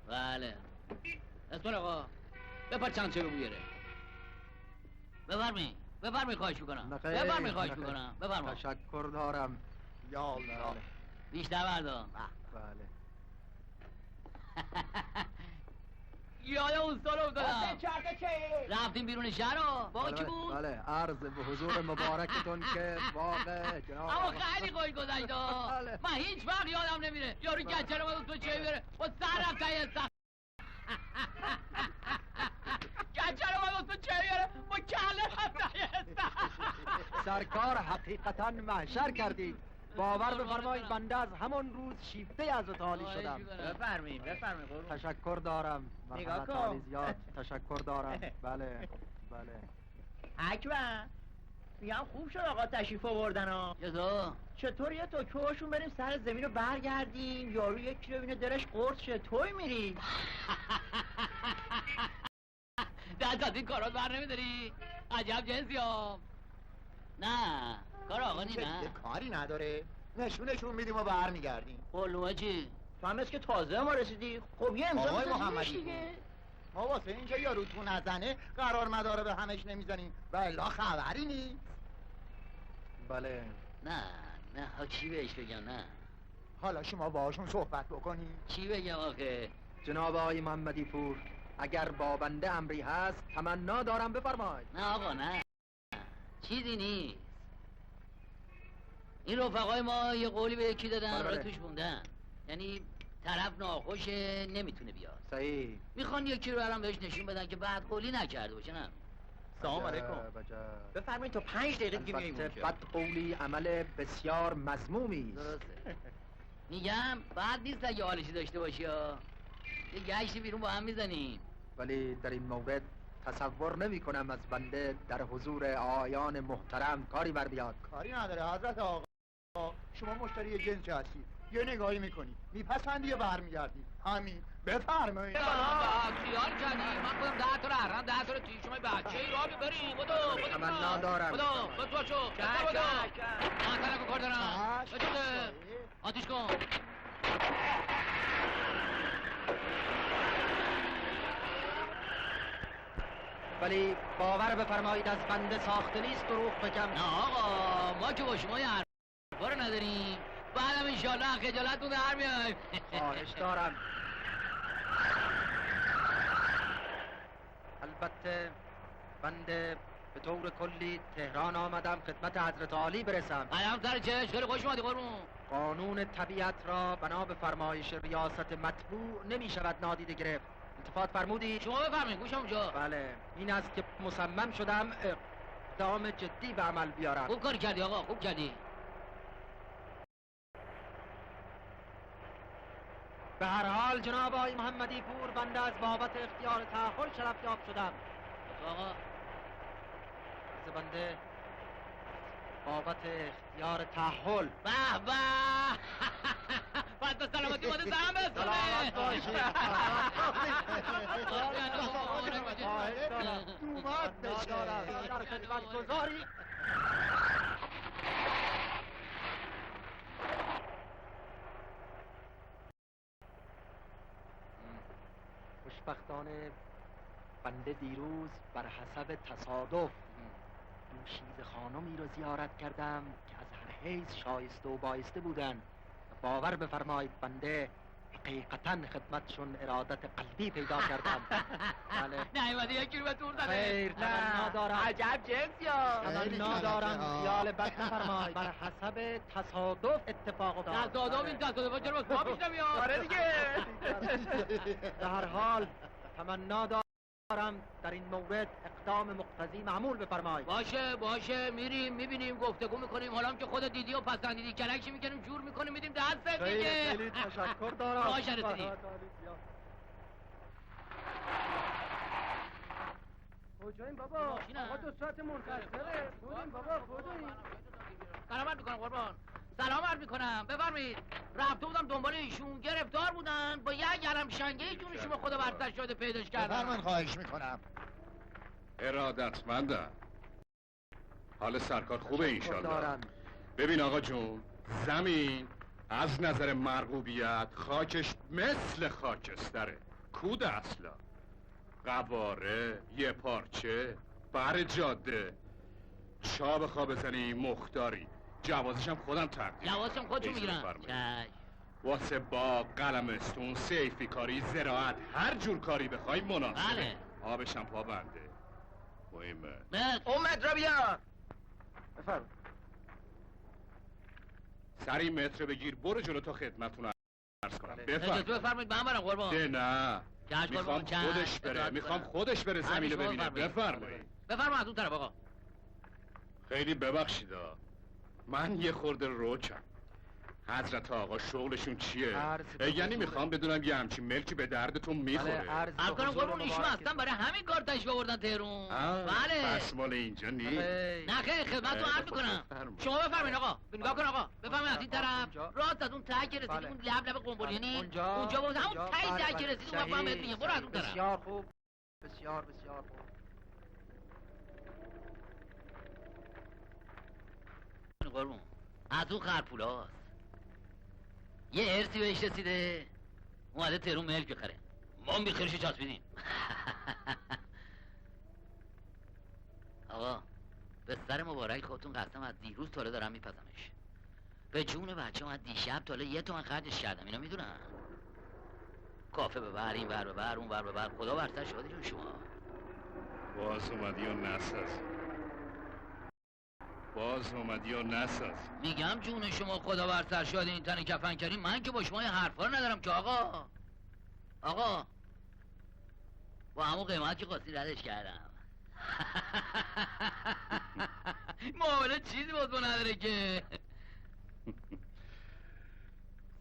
S3: بله اسمون آقا بپر چند چه رو بیاره. بفرمایید خواهش میکنم. بفرمایید خواهش میکنم. بفرمایید.
S2: تشکر دارم.
S4: یا الله.
S3: بیشتر بردار.
S2: بله.
S3: یاد استاد افتادم. رفتیم بیرون شهر رو. واقع کی بود؟
S2: بله عرض به حضور مبارکتون که واقع جناب
S3: اما خیلی خوش گذشت. من هیچ وقت یادم نمیره یارو گچه رو تو چه بیاره با سر رفت تایی استخ. گچه رو تو چه بیاره با کله رفت تایی استخ.
S2: سرکار حقیقتا محشر کردید. باور بفرمایید بنده از همون روز شیفته از اتالی شدم.
S3: بفرمایید.
S2: تشکر دارم.
S3: نگاه کن.
S2: مرحمت زیاد تشکر دارم. بله.
S10: اکبر میگم خوب شد آقا تشریف آوردن ها. چطور یه توکوهاشون بریم سر زمین رو برگردیم؟ یارو 1 کیلو بینه دلش قرص شه. توی میری؟
S3: دست از این کارات بر نمیداری؟ عجب جنسی ها. نه کار آقا نی نه.
S4: یه کاری نداره. نشون میدیم و برمیگردیم.
S3: قلوه چی؟
S10: تو هم که تازه ما رسیدی. خب یه امضا
S4: آقای
S10: می‌ذاری
S4: محمدی
S10: دیگه. ما واسه اینکه یارو تو نزنه قرار مداره به همش نمیزنیم و الا خبری نیست.
S2: بله.
S3: نه ها چی بهش بگم؟ نه
S10: حالا شما باهاشون صحبت بکنی.
S3: چی بگم آخه؟
S2: جناب آقای محمدی پور، اگر با بنده امری هست تمنا دارم بفرمایید.
S3: نه آقا نه، چیزی نیست. این رفقای ما یه قولی به یکی دادن
S2: بله.
S3: را توش موندن، یعنی طرف ناخوشه نمیتونه بیاد.
S2: صحیح.
S3: میخوان یکی رو برام بهش نشون بدن که بعد قولی نکرده باشه. نه
S10: سلام علیکم. بفرمایید تا 5 دقیقه دیگه میایم
S2: البته
S10: اونجا.
S2: بد قولی عمل بسیار مذمومی است.
S3: درسته. میگم بعد نیست اگه حالشی داشته باشی ها. یه گشتی بیرون با هم میزنیم.
S2: ولی در این مورد تصور نمی کنم از بنده در حضور آیان محترم کاری بر بیاد.
S10: کاری نداره حضرت آقا، شما مشتری جنس هستی، یه نگاهی میکنی میپسندی یا برمیگردی، همین. بفرمایید.
S3: خیال کردی من خودم 10 تا رو هرم 10 تا رو توی شما بچه ای راه ببریم. بدو
S2: تمنا دارم.
S3: بدو بدو شو بدو من طرف کار دارم. بجوزه آتیش کن.
S2: ولی باور بفرمایید از بنده ساخته نیست دروغ بگم.
S3: نه آقا ما که با شما یه حرفا رو نداریم، بعدم انشالله خجالتون در میایم.
S2: خواهش دارم. البته بنده به طور کلی تهران آمدم خدمت حضرت عالی برسم.
S3: قدم سر چش خیلی خوش اومدی قربون.
S2: قانون طبیعت را بنا به فرمایش ریاست مطبوع نمی شود نادیده گرفت. التفات فرمودی؟
S3: شما بفرمایید گوشم اونجا.
S2: بله این است که مصمم شدم اقدام جدی به عمل بیارم.
S3: خوب کاری کردی آقا، خوب کردی.
S2: به هر حال جناب آقای محمدی پور، بنده از بابت اختیار تأخر شرفیاب شدم.
S3: آقا
S2: از بنده بابت اختیار تأهل.
S3: به به بعد به سلامتی باید زن بستونه.
S2: سلامت باشید.
S10: دومت بشه.
S2: در خدمت گذاری. خوشبختانه بنده دیروز بر حسب تصادف دوشیزه خانمی رو زیارت کردم که از هر حیث شایسته و بایسته بودن. باور بفرمایید بنده حقیقتاً خدمتشون ارادت قلبی پیدا کردم. بله.
S3: نیومده یکی رو به تور زده.
S2: خیر تمنا دارم.
S3: عجب جنس یا
S2: تمنا دارم خیال بد نفرمایید. بر حسب تصادف اتفاق افتاد.
S3: تصادف این تصادف چرا با پیش نمیاد؟
S10: آره دیگه.
S2: به هر حال تمنا دارم در این مورد اقدام مقتضی معمول بفرمایید.
S3: باشه میریم میبینیم گفتگو میکنیم. حالا که خودت دیدی و پسندیدی کلکشی میکنیم جور میکنیم میدیم دست دیگه.
S2: خیلی تشکر دارم.
S3: باشه رسیدی.
S2: کجاییم بابا؟ آقا 2 ساعت منتظره. بودیم بابا کجاییم؟
S3: سلام عرض میکنم قربان. سلام عرض میکنم. بفرمایید. رفته بودم دنبال ایشون، گرفتار بودن با یه گرم شنگه جونشون به خدا برتر شده پیداش کردم.
S10: بفرمایید خواهش میکنم.
S11: ارادتمندم. حال سرکار خوبه انشالله.
S2: دارم.
S11: ببین آقا جون، زمین از نظر مرغوبیت خاکش مثل خاکستره. کود اصلا قواره، یه پارچه، بر جاده، چا بخوا بزنی مختاری. جوازش هم خودم تقدیم.
S3: جوازشم خودتون
S11: اجازه
S3: میگیرم.
S11: بفرمایید. واسه باغ، قلمستون، سیفی کاری، زراعت، هر جور کاری بخوای مناسبه.
S3: بله.
S11: آبش هم پا بنده. مهمه.
S10: اومد را بیار.
S2: بفرمایید.
S11: سری متر بگیر برو جلو تا خدمتتون عرض کنم.
S3: اجازه
S11: بفرمایید.
S3: بفرمایید من برم قربان.
S11: ده نه.
S3: چشم
S11: میخوام
S3: قربان، چشم.
S11: خودش بره.
S3: اطاعت
S11: میخوام
S3: کنم.
S11: خودش بره زمین رو
S3: شما
S11: ببینه.
S3: بفرمایید.
S11: بفرمایید.
S3: بفرمایید از اون طرف آقا.
S11: خیلی ببخشیدا. من یه خورده روکم. حضرت آقا شغلشون چیه؟
S2: عرض به
S11: یعنی
S2: حضور.
S11: میخوام بدونم یه همچین ملکی به دردتون میخوره.
S2: بله عرض به
S3: الان
S2: حضور
S3: قربون ایشون
S2: مبارک.
S3: اصلا برای همین کار تشریف آوردن تهرون.
S11: آه،
S3: بله.
S11: پس مال اینجا نیست.
S2: بله.
S3: نه خیر خدمتتون عرض میکنم.
S11: بفرمایید.
S3: شما بفرمایید آقا. نگاه کن آقا. بفرمایید از این طرف.
S2: اونجا.
S3: راست از اون ته که رسیدی
S2: بله.
S3: اون لب قنبلیانی.
S2: اونجا
S3: بود همون
S2: اونجا.
S3: ته
S2: بله،
S3: که
S2: بله.
S3: رسیدی اون وقت بهت میگم برو از اون طرف.
S2: بسیار خوب. بسیار بسیار خوب.
S3: قربون از اون خرپولاست. یه ارسی بهش رسیده اومده تهرون ملک بخره.
S12: ما هم بیخیرشو چسبیدیم. آقا به سر مبارک خودتون قسم از دیروز تاله دارم میپزمش. به جون بچه از دیشب تاله 1 تومن خرجش کردم، اینو میدونم. کافه ببر، این ور ببر، اون ور ببر، خدا برسر شادی جون شما.
S11: باز اومدی و نساز. باز اومدی و نساز.
S12: میگم جون شما خدا برسر شادی این تن کفن کریم، من که با شما این حرفا رو ندارم که آقا. آقا با همون قیمت که خواستی ردش کردم. معامله چیزی باز با نداره که.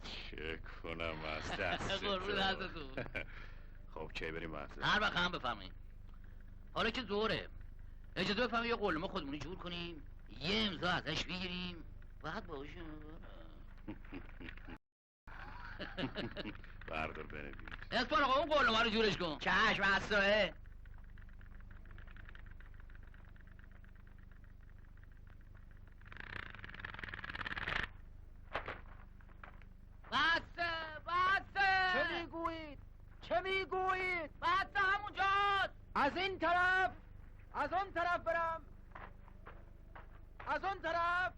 S11: چه کنم از دست
S12: قربون دستتون.
S11: خب کی بریم محضر؟
S12: هر وقت هم بفرمایید. حالا که ظهره اجازه بفرمایید یه قلمه خودمونی جور کنیم، یه امضا ازش بگیریم، بعد باهاشون
S11: بردار بنویس.
S12: اسپان آقا اون قلمه رو جورش کن.
S10: چشم اسرائه.
S2: چه میگویید؟ چه میگویید؟
S12: بسته همونجاست.
S2: از این طرف، از اون طرف برم، از اون طرف.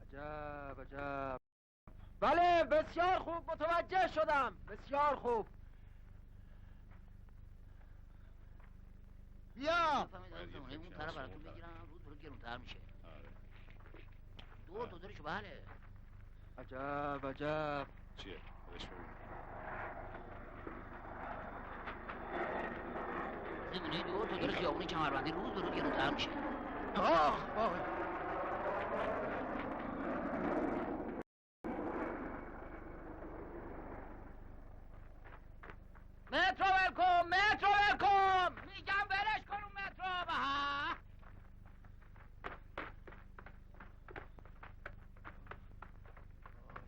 S2: عجب عجب. بله بسیار خوب متوجه شدم، بسیار خوب. بیا.
S12: اون طرف براتون بگیرم، روز برو گرونتر میشه. دور دورشو بله.
S2: عجب عجب.
S11: چیه؟ برش ببین.
S12: زمینه دور خیابونی کمربندی روز به روز گرونتر میشه.
S2: آه
S12: مترو ولکن، مترو ولکن، میگم ولش کن اون مترو. بها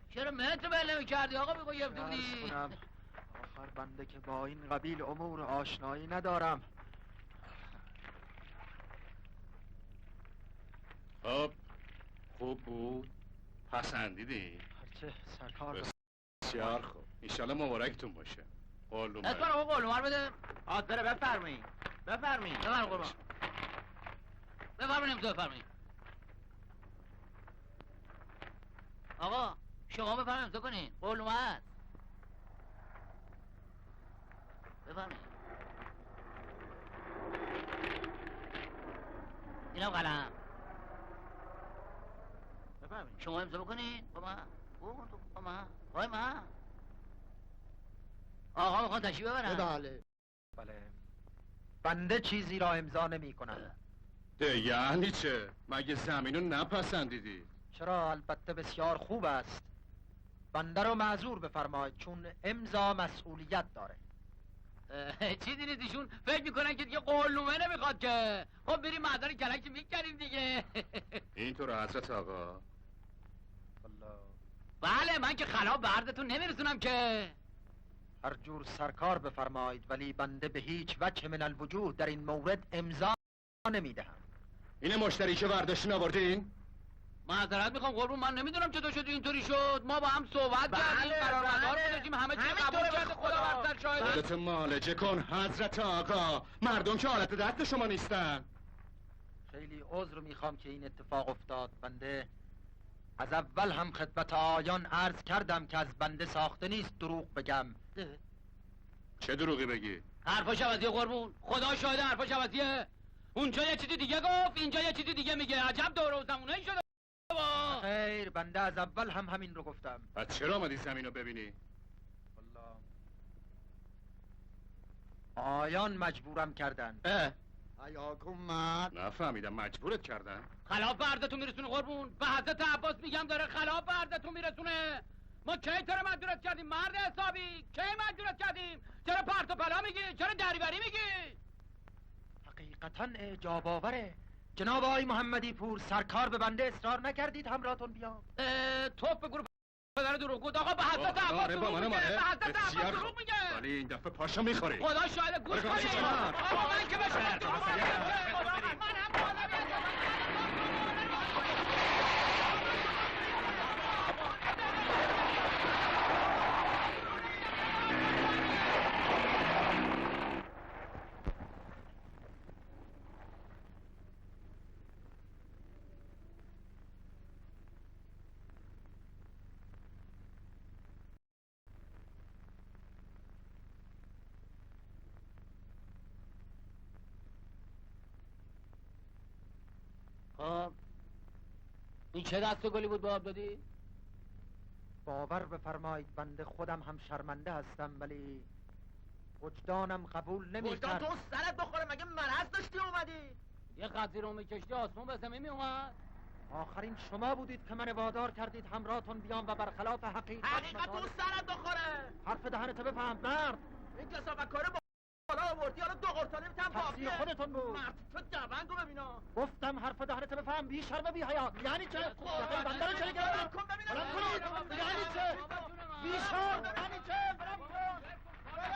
S12: چرا مترو ول نمی‌کردی آقا؟ بگو یه بودی.
S2: آخر بنده که با این قبیل امور آشنایی ندارم.
S11: خب خوب بود؟ پسندیدی؟
S2: هرچه سرکار
S11: بسیار خوب. ایشالا مبارکتون باشه. قلومه.
S12: اسپان آقا قلومه رو بده.
S10: حاضره بفرمایید. بفرمایید.
S12: بفرم قربان. بفرمایید امضا بفرمایید. آقا شما بفرمایید امضا کنین. قلومه است. بفرمایید. اینم قلم.
S10: بفرمایید.
S12: شما امضا بکنین. با من. با من. آقای من. آقا میخوان تشریف ببرن.
S2: بله بله. بنده چیزی را امضا نمی کنم.
S11: یعنی چه؟ مگه زمینو نپسندیدی؟
S2: چرا البته بسیار خوب است. بنده رو معذور بفرمایید چون امضا مسئولیت داره.
S12: چیزی نیست ایشون فکر میکنن که دیگه قلومه نمیخواد که. خب بریم معدن کلک میکنیم دیگه.
S11: اینطور حضرت آقا.
S12: بله من که خلاف به عرضتون نمیرسونم که.
S2: هر جور سرکار بفرمایید ولی بنده به هیچ وجه من الوجود در این مورد امضا نمیدهم.
S11: این مشتری که برداشتین آوردین؟
S12: معذرت میخوام قربون، من نمیدونم چطور شد اینطوری شد. ما با هم صحبت کردیم، قرارداد گذاشتیم، همه چی قبول کرده. خدا برسر شاهد.
S11: خودت معالجه کن حضرت آقا. مردم که حالت دست شما نیستن.
S2: خیلی عذر میخوام که این اتفاق افتاد. بنده از اول هم خدمت آیان عرض کردم که از بنده ساخته نیست دروغ بگم.
S11: چه دروغی بگی؟
S12: حرفاش عوضیه قربون، خدا شاهد حرفاش عوضیه. اونجا یه چیزی دیگه گفت، اینجا یه چیزی دیگه میگه. عجب دور و زمونه شده.
S2: خیر بنده از اول هم همین رو گفتم.
S11: پس چرا آمدی زمین رو ببینی؟
S2: آیان مجبورم کردن.
S11: نفهمیدم مجبورت کردن؟
S12: خلاف به عرضتون میرسونه قربون. به حضرت عباس میگم داره خلاف به عرضتون میرسونه. ما کی تو رو مجبورت کردیم مرد حسابی؟ کی مجبورت کردیم؟ چرا پرت و پلا میگی؟ چرا دریوری میگی؟
S2: حقیقتا اعجاب آوره. جناب آقای محمدی پور سرکار به بنده اصرار نکردید همراهتون بیام.
S12: توپ به گروه پدر دروغ گفت. آقا به حضرت عباس دروغ میگه. به حضرت عباس دروغ میگه.
S11: ولی این دفعه پاشو میخوری.
S12: خدا شاهد گوش کنید. آقا من که بشم دروغ میگم. من هم
S3: این چه دست گلی بود به آب دادی؟
S2: باور بفرمایید بنده خودم هم شرمنده هستم، ولی وجدانم قبول نمی
S10: وجدان تو سرت بخوره، مگه مرض داشتی اومدی؟
S3: یه قدری رو میکشتی آسمون به زمین میومد.
S2: آخرین شما بودید که من وادار کردید همراهتون بیام و برخلاف حقیقت
S10: تو سرت بخوره.
S2: حرف دهنت بفهم مرد.
S10: این کسافت کاره بالا آوردی، حالا دو قرصانه میتونم
S2: تقصیر خودتون بود.
S10: مرد تو دونگو ببینا.
S2: گفتم حرف دهنت بفهم، بی شرم و بی حیا. یعنی چه؟ یعنی بنده رو چه گرفتید؟ بلند کنید. یعنی چه؟ بی شرم. یعنی چه؟ بلند کن.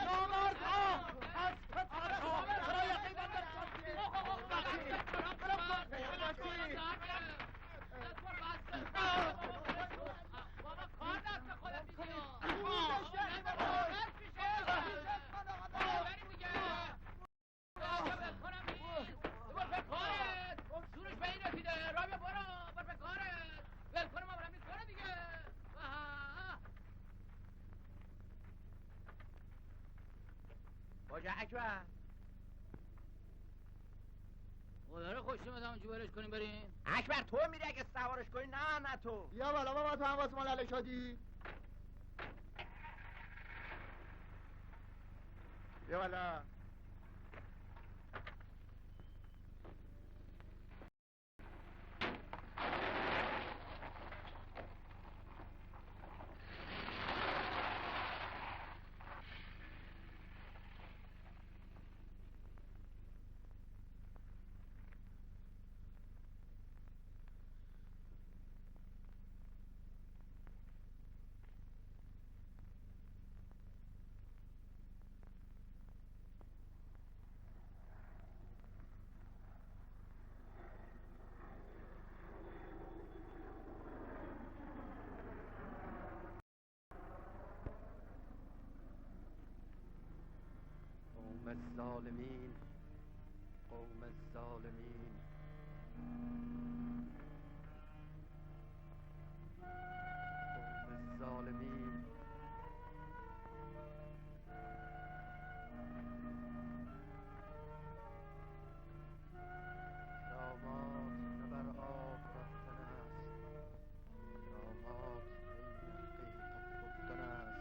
S2: نامرد ها از خدمت ها برای یقین بنده
S10: باجه اکبر
S3: خدا خوش اومدم جوارش کنیم بریم.
S10: اکبر تو میری اگه سوارش کنی؟ نه تو.
S3: یا بالا بابا، تو هم واسه ما لاله شدی.
S11: بیا بالا.
S2: قوم الظالمین، قوم الظالمین. قوم الظالمین. داماد نه بر آب رفتن است، داماد حقیقت گفتن است.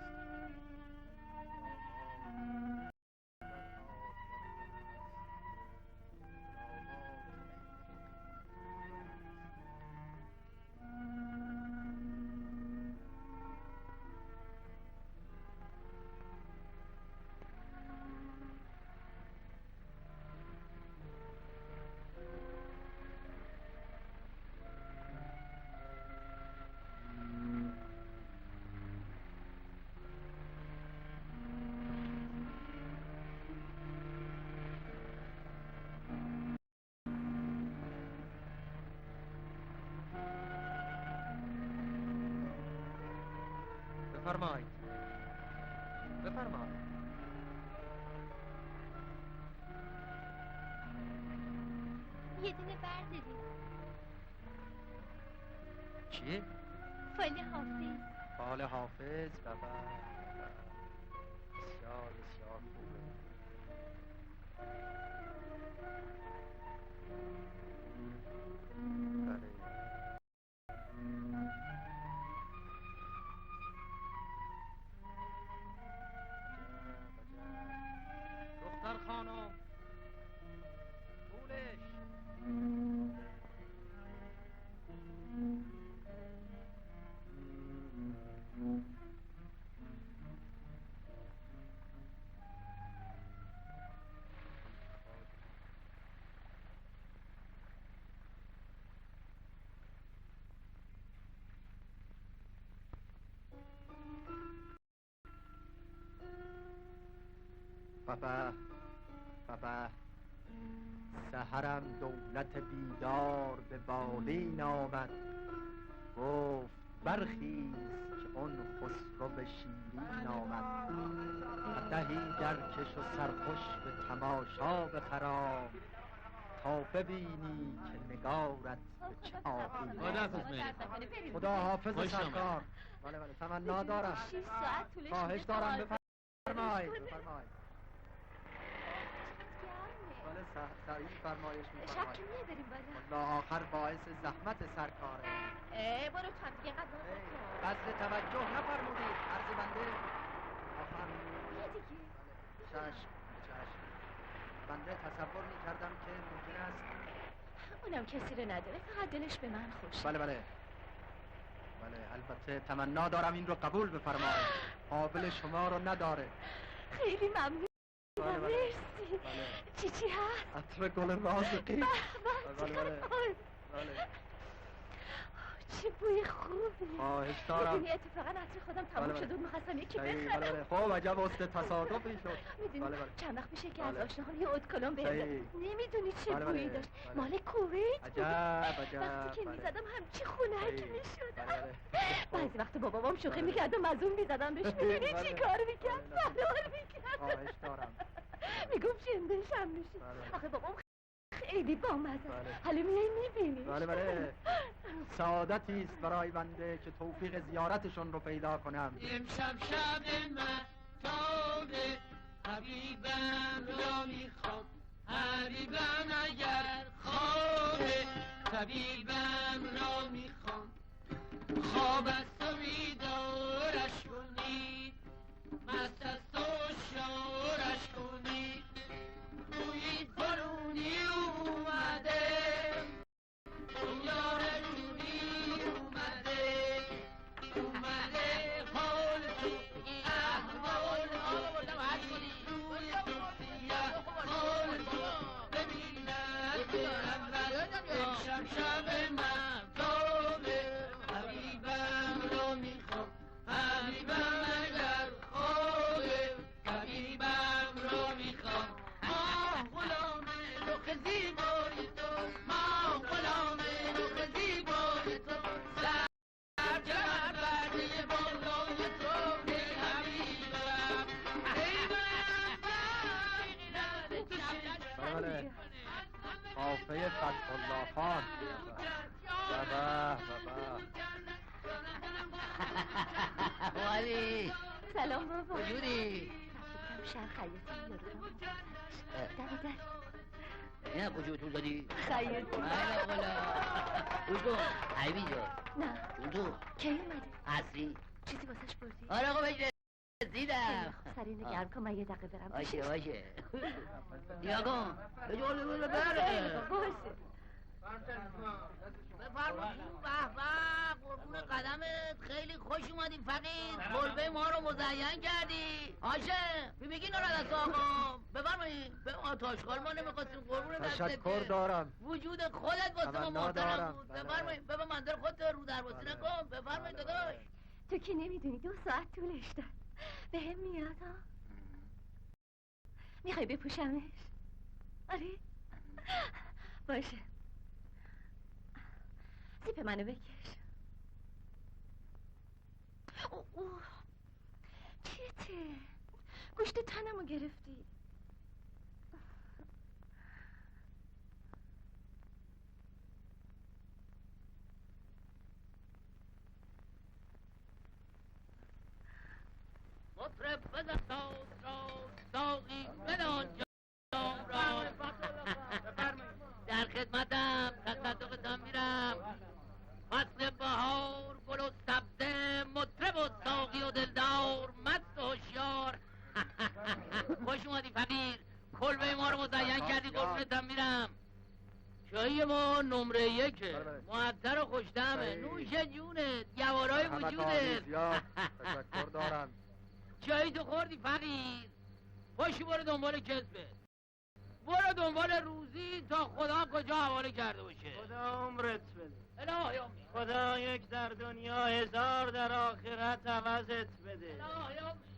S2: بفرمایید، بفرمایید.
S8: یه دونه برداریم.
S2: چی؟
S8: فال حافظ.
S2: فال حافظ. بابا بسیار بسیار خوبه. بله. دختر خانم پولش. بابا بابا سحرم دولت بیدار به بالین آمد، گفت برخیز که اون خسرو شیرین آمد. قدحی درکش و سرخوش به تماشا بخرام، تا ببینی که نگارت به چه آیینه. خدا حافظ سرکار. بله بله تمنا دارم.
S8: 6 ساعت طولش
S2: خواهش
S8: میده
S2: دارم
S8: تا
S2: بفرمایید. بفرمایید.
S8: گرمه.
S2: بله سعید فرمایش
S9: شب
S2: می‌فرمایید.
S9: که میه بریم بالا؟
S2: والله آخر باعث زحمت سرکاره.
S9: برو تو هم دیگه قدر
S2: قصد توجه نفرمودید عرض بنده. آخر
S9: بیا دیگه.
S2: چشم. بنده تصور می‌کردم که ممکن است.
S9: اونم کسی رو نداره، فقط دلش به من خوش.
S2: بله البته تمنا دارم این رو قبول بفرمایید. قابل شما رو نداره.
S9: خیلی ممنون.
S2: بله.
S9: مرسی. چی هست؟
S2: عطر گل رازقی. بله.
S9: چه بوی خوبی.
S2: خواهش دارم.
S9: میدونی اتفاقا عطر خودم تموم شده بود، میخواستم یکی بخرم.
S2: بله. خب عجب است تصادفی شد.
S9: میدونی چند وقت میشه که از
S2: بله.
S9: آشناهام یه اودکلون بهم داد. نمیدونی چه
S2: بله.
S9: بویی داشت. مال کویت بود.
S2: عجب.
S9: وقتی که میزدم همچی خونک میشدم.
S2: بله.
S9: بعضی وقت با بابام شوخی میکردم از اون میزدم بهش. میدونی چی کار میکرد؟ فرار میکرد.
S2: خواهش دارم.
S9: میگفت شندشم میشه. آخه بابام خیلی بامزه. حالا میای میبینی.
S2: بله. سعادتی است برای بنده که توفیق زیارتشون رو پیدا کنم.
S3: امشب شب من تابه حبیبم را میخوام، حبیبم اگر خوابه طبیبم را میخوام، خواب است و بیدارش کنید، مست است و شارش کنید، بویی برونی اومده، یار رونی اومده حال تو احوال آوردم هر کنی روی تو حال تو ببیند اول امشب شب من تابه حبیبم را میخوام، حبیبم اگر خوابه حبیبم را میخوام، ما غلام رخ زیبای تو، ما غلام رخ زیبای تو، سرجمر برده بالای تو ای حبیبم، ای
S2: بله. قافه فتح الله خان.
S12: والی
S9: سلام بابا.
S12: وجودی
S9: شهر خیاطی یادم در
S12: نه کجا تو زدی؟
S9: خیاطی.
S12: نه والا گوش کن حبیبی جا
S9: نه
S12: چون تو
S9: کی اومده؟
S12: اصری
S9: چیزی واسش بردی؟
S12: آره آقا بهش رسیدم.
S9: سری نگرم کن، من یه دقیقه برم.
S12: باشه نیا کن به جولی بوله بره
S9: باشه.
S12: بفرمایید. به به قربون قدمت، خیلی خوش اومدی فقیر، کلبه ما رو مزین کردی. هاشم بگی نورد از آقا بفرمایید. به ما تاشقال ما نمیخواستیم قربون دستت.
S2: تشکر دارم.
S12: وجود خودت واسه ما
S2: تمنا
S12: محترم
S2: دارم.
S12: بود. بفرمایید بابا منظر خودت رو درواسی نکن. بفرمایید داداش.
S9: تو که نمیدونی 2 ساعت طولش داد. بهم میاد ها؟ میخوای بپوشمش؟ آره؟ باشه. زیپ منو بکش. اوه چیته؟ گوشت تنمو گرفتی.
S12: مطرب بزن ساز را ساقی بدان جام را. در خدمتم تصدقتان میرم. فصل بهار گل و سبزه، مطرب و ساقی و دلدار، مست و هوشیار. خوش اومدی فقیر، کلبه ما رو مزین کردی. قربونتم میرم. چای ما نمره 1 معطر و خوش‌طعمه. نوش جونت، گوارای وجودت.
S2: تشکر دارم.
S12: چایی تو خوردی فقیر؟ پاشو برو دنبال کسبت، برو دنبال روزی تا خدا کجا حواله کرده باشه.
S3: خدا عمرت بده.
S12: الهی آمین.
S3: خدا یک در دنیا 1000 در آخرت عوضت بده.
S12: الهی آمین.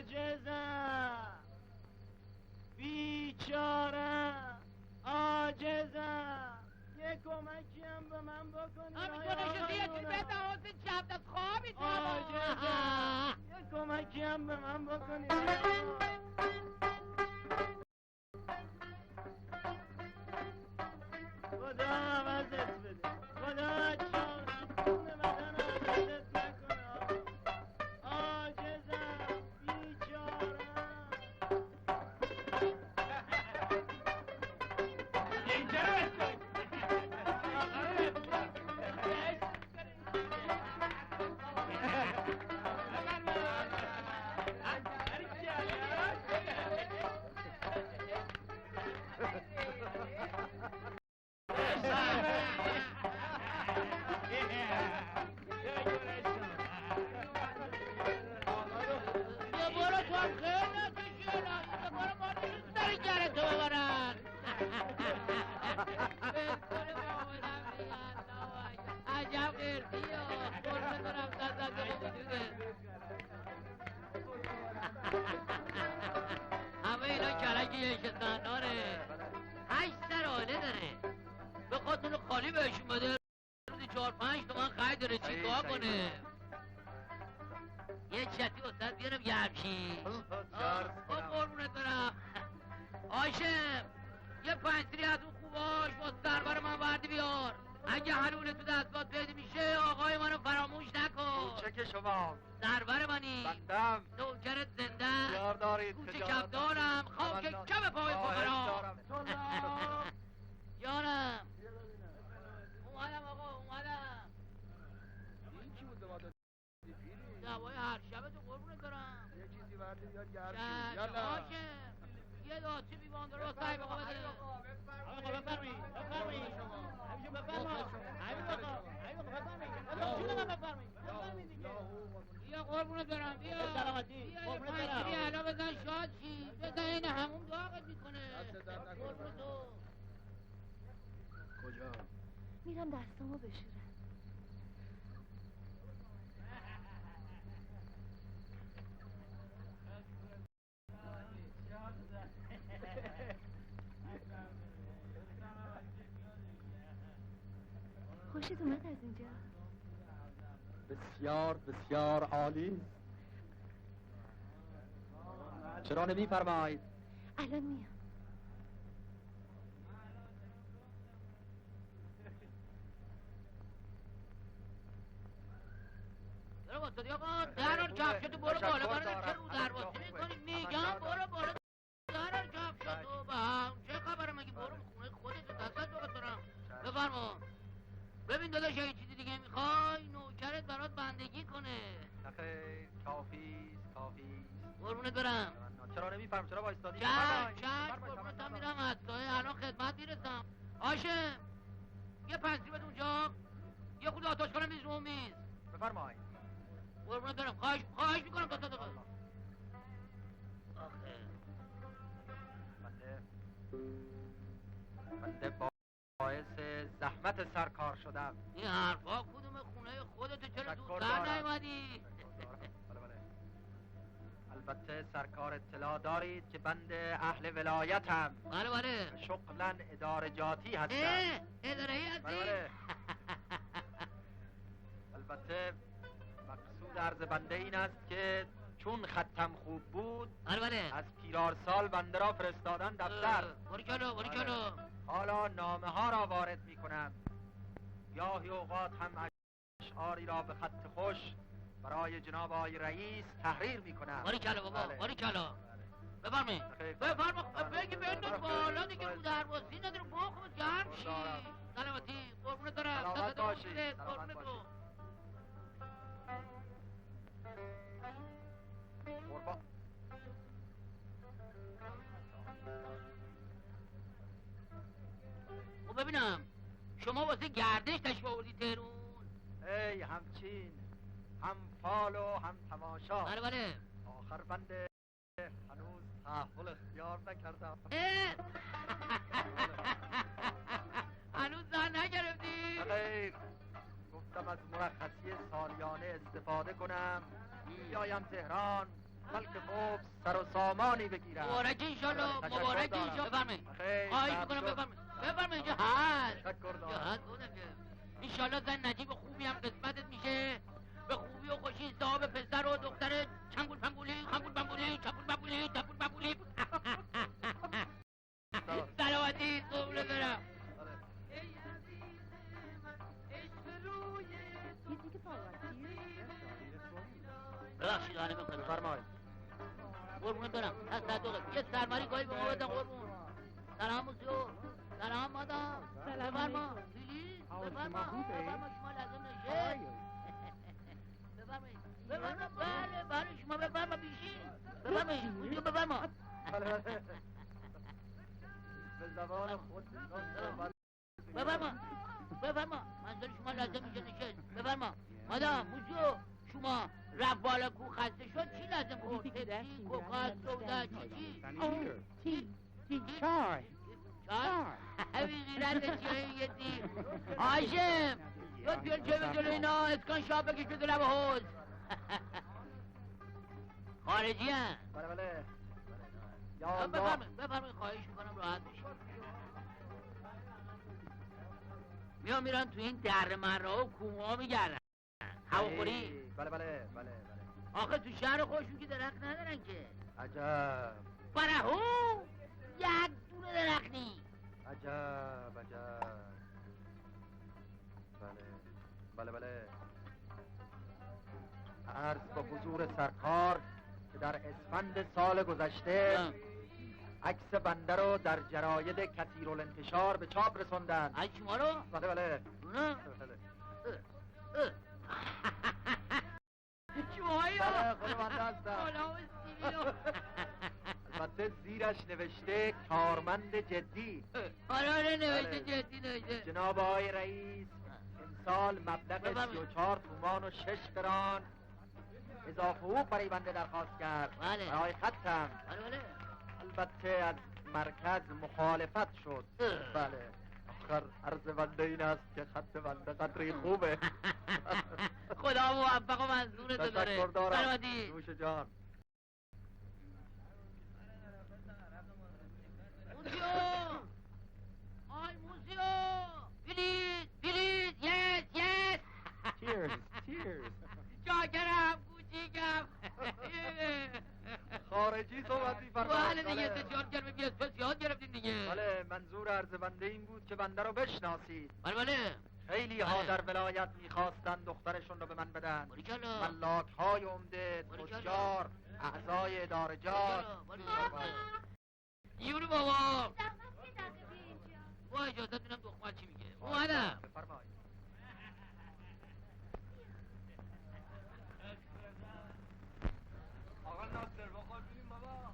S3: عاجزم، بیچاره، عاجزم، یه کمکی هم به من بکنی.
S12: همینجا نشستی یه چیزی بهت حواست شب از خوابی تو.
S3: عاجزم، یه کمکی هم به من بکنی. خدا عوضت بده. خدا چون بدن عوضت نکنه. عاجزم، بیچارم.
S12: عجب قرصی ها قرص دارم دست وجوده همه اینا کرک یه شستنداره 8 سر آله داره به خودتون خالی بهشون بده روزی 4-5 تومن خرید داره چی کار کنه یه چتی استاد بیارم گرمشی خب قربونت برم هاشم یه 5 سری از اون خوباش با سربر من وردی بیار اگه حلول تو دستباد پیدا میشه آقای منو فراموش نکن
S2: چه که شما
S12: سربر منی
S2: بندم
S12: نوکرت زنده
S2: یار دارید
S12: کوچه کم دارم خاک کم پای فقرا جانم اومدم آقا اومدم
S2: این چی بود
S12: دوای هر شبه تو قربونت برم
S2: یه چیزی وردی بیاد
S12: یه داچه بیوان درست سعی بقا بده آقا بفرمایید بفرمایید همینجا بفرمایید بفرمایید بیا قربونت برم بیا سلامتی قربونت برم بیا الان بزن شاد چی بزن این همون داغت میکنه قربونت تو
S2: کجا؟
S9: میرم دستامو بشورم خوشت اومد از اینجا؟
S2: بسیار بسیار عالی چرا نمی‌فرمایید؟
S9: الان میام
S12: برو واسطی آقا دران کفشتو برو بالا برو چه رو درواسی میکنی میگم برو بالا دران کفشتو به هم چه خبره مگه برو خونه خودتو دستت بخورم بفرما ببین داداش یه چیزی دیگه میخوای نوکرت برات بندگی کنه
S2: نخیر کافیست
S12: قربونت برم
S2: چرا نمی‌فرم چرا وایستادی؟
S12: چشم قربونت میرم حتی الان خدمت میرسم هاشم یه پنسری بده اونجا یه خود آتاش کنم میز رو میز
S2: بفرمایید
S12: قربونت برم خواهش میکنم تا دقیقه آخه
S2: بنده باعث زحمت سرکار شدم
S12: این حرفا کدوم خونه خودتو چرا دورتر نیومدی؟
S2: البته سرکار اطلاع دارید که بنده اهل ولایتم
S12: بله
S2: شغلا ادارجاتی هستم
S12: اداره ای هستی؟
S2: بله البته مقصود عرض بنده این است که چون خطم خوب بود
S12: بله
S2: از پیرارسال بنده را فرستادن دفتر
S12: باری چلو
S2: حالا نامه ها را وارد می کنم گاهی اوقات هم اشعاری را به خط خوش برای جناب آقای رئیس تحریر می کنم
S12: باری چلو بابا باری چلو بفرما بگی بنداز بالا دیگه رو درواسی نداره بخواه گرم شی سلامتی قربونت دارم
S2: سلامت باشید
S12: قربونت تو
S2: قربان
S12: خب ببینم شما واسه گردش تشریف آوردی تهرون
S2: ای همچین هم فال و هم تماشا
S12: بله
S2: آخر بنده هنوز تحول اختیار نکردم
S12: هنوز زن نگرفتی؟
S2: خیر گفتم از مرخصی سالیانه استفاده کنم بیایم تهران بلکه مبز سر و سامانی بگیرم
S12: مبارک انشالله مبارک انشالله بفرمایید خواهش میکنم بفرمایید اینجا هست بودم که انشالله زن نجیب خوبی هم قسمتت میشه به خوبی و خوشی صاحب پسر و دختر چنگول پنگولی خنگول پنگولی چپول پنگولی تپول پنگولی سلامتی قبول برم ببخشید آنه میکنم
S2: فرمایید
S12: قربونت برم تصدقه یه سرمری گاهی به ما بدن قربون سلام موسیو سلام مادام بفرما فیلیس بفرما شما لازم نشه بفرما بله شما بفرما بیشین بفرمایید موسیو بفرما
S2: به زبان خود
S12: بفرما منظور شما لازم میشه نشست بفرما مادام موسیو شما رفت بالا کو خسته شد چی لازم خورد؟ پپسی، کوکا، سودا چی؟ چای؟ همین غیرت چیه یه تیم هاشم
S10: یا پیلچه به جلو اینا اسکان شاب بکش به لب حوض خارجی هم
S2: بله بله یا الله
S10: بفرمایید خواهش میکنم راحت بشید میرن تو این در مره و کومه میگردن هواخوری
S2: بله بله بله
S10: آخه تو شهر خودشون که درخت ندارن که
S2: عجب
S10: برهو یک دونه درخت نی
S2: عجب بله بله عرض با حضور سرکار که در اسفند سال گذشته عکس بنده رو در جراید کثیرالانتشار به چاپ رسوندن.
S10: عکس شما رو؟
S2: بله بله
S10: نه شمایی رو؟
S2: بله خود بنده هستم. البته زیرش نوشته کارمند جدی.
S10: آره نوشته جدی نوشته.
S2: جناب آقای رئیس امسال مبلغ 34 تومان و 6 قران اضافه حقوق برای بنده درخواست کرد.
S10: بله
S2: برای خطم.
S10: بله
S2: البته از مرکز مخالفت شد. بله آخر عرض بنده این است که خط بنده قدری خوبه.
S10: خدا موفق و منظورتو داره.
S2: تشکر دارم.
S10: سلامتی.
S2: نوش جان.
S10: موسیو آی موسیو پلیز yes
S2: Cheers
S10: شاکرم کوچیکم
S2: خارجی صحبت می‌فرمایید.
S10: بله دیگه سسیان کردیم بیا سسیان گرفتیم دیگه.
S2: بله منظور عرض بنده این بود که بنده رو بشناسید.
S10: بله
S2: خیلی ها در ولایت میخواستن دخترشون رو به من بدن.
S10: باریکلا
S2: ملاک های عمده، تجار، اعضای ادارجات.
S10: یونو بابا با اجازت بینم دختر چی میگه. اومدم.
S2: بفرمایید. آقا ناصر بخور ببین بابا.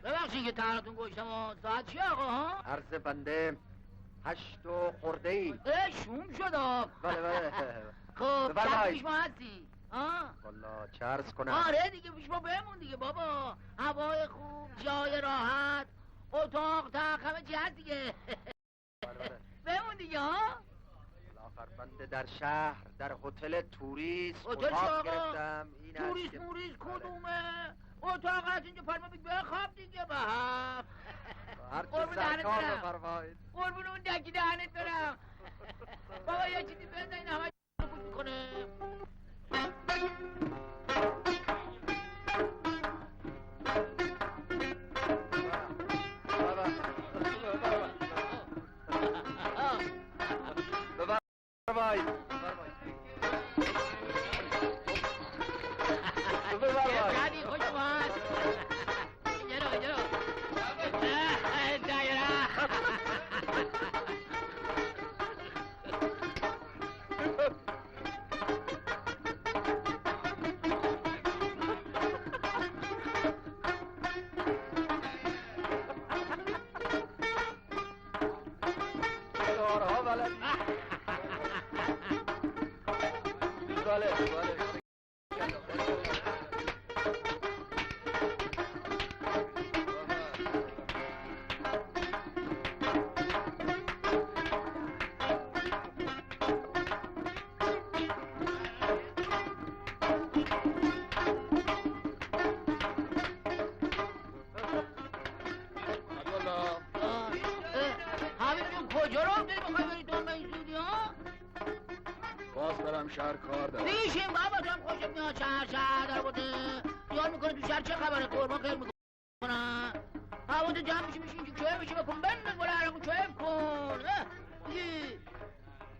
S10: ببخشید که تهراتون گوشتم و ساعت چی آقا ها؟
S2: عرض بنده 8 و خورده ای.
S10: شوم شد آب.
S2: بله بله.
S10: خب
S2: بفرمایید.
S10: پیش ما هستی؟
S2: والا چه عرض کنم؟
S10: آره دیگه پیش ما بمون دیگه بابا. هوای خوب، جای راحت، اتاق تخت همه چی هست دیگه. بمون دیگه ها؟
S2: آخر بنده در شهر در هتل توریست
S10: هتل
S2: اتاق گرفتم. این
S10: توریست موریست کدومه؟ اتاق هست اینجا فرما بگی بخواب دیگه به هم.
S2: هر چی سرکار بفرمایید.
S10: قربون اون دکی دهنت برم. بابا یه چیزی بزن این همه بود میکنه.
S2: بفرمایید.
S11: شهر کار دارم.
S10: بیشیم بابا تو هم خوشت میاد شهر در بوده. خیال میکنه تو شهر چه خبره قربان خیلی میکنن. هوا تو جمع میشه میشه اینجا چه میشه بکن بند بالا عرقو چه کن.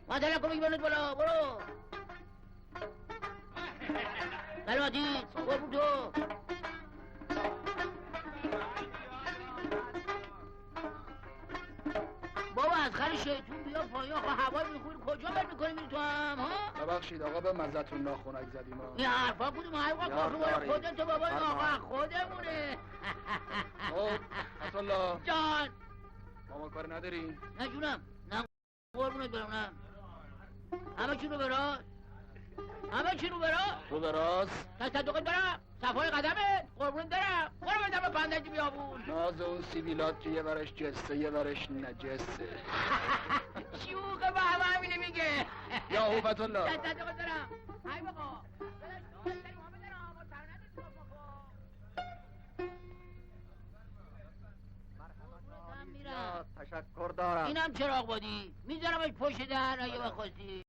S10: مادر کن بگی بند بالا برو. سلامتی قربون تو. بابا از خر شیطون بیا برو پایین آقا هوای میخوری کجا بر میکنی میری تو هم ها؟
S3: ببخشید آقا به مزتون ناخونک زدیم ها.
S10: این حرفا کدوم حرفا کافی باید خودت بابا این آقا خودمونه.
S3: خب حسالله
S10: جان
S3: ماما کار نداریم؟
S10: نه جونم نه قربونت برم نه همه چی رو براست همه چی رو براست
S3: رو به راست
S10: تصدقت برم صفای قدمت قربونت برم برو بدم به پندجی بیابون
S3: ناز اون سیبیلات که یه ورش جسته یه ورش نجسته
S10: شوقه به همه همینه میگه
S3: یا حوفت الله
S10: تصدقت برم های بقا
S2: تشکر دارم.
S10: اینم چراغ بادی میذارمش پشت در اگه بخواستی.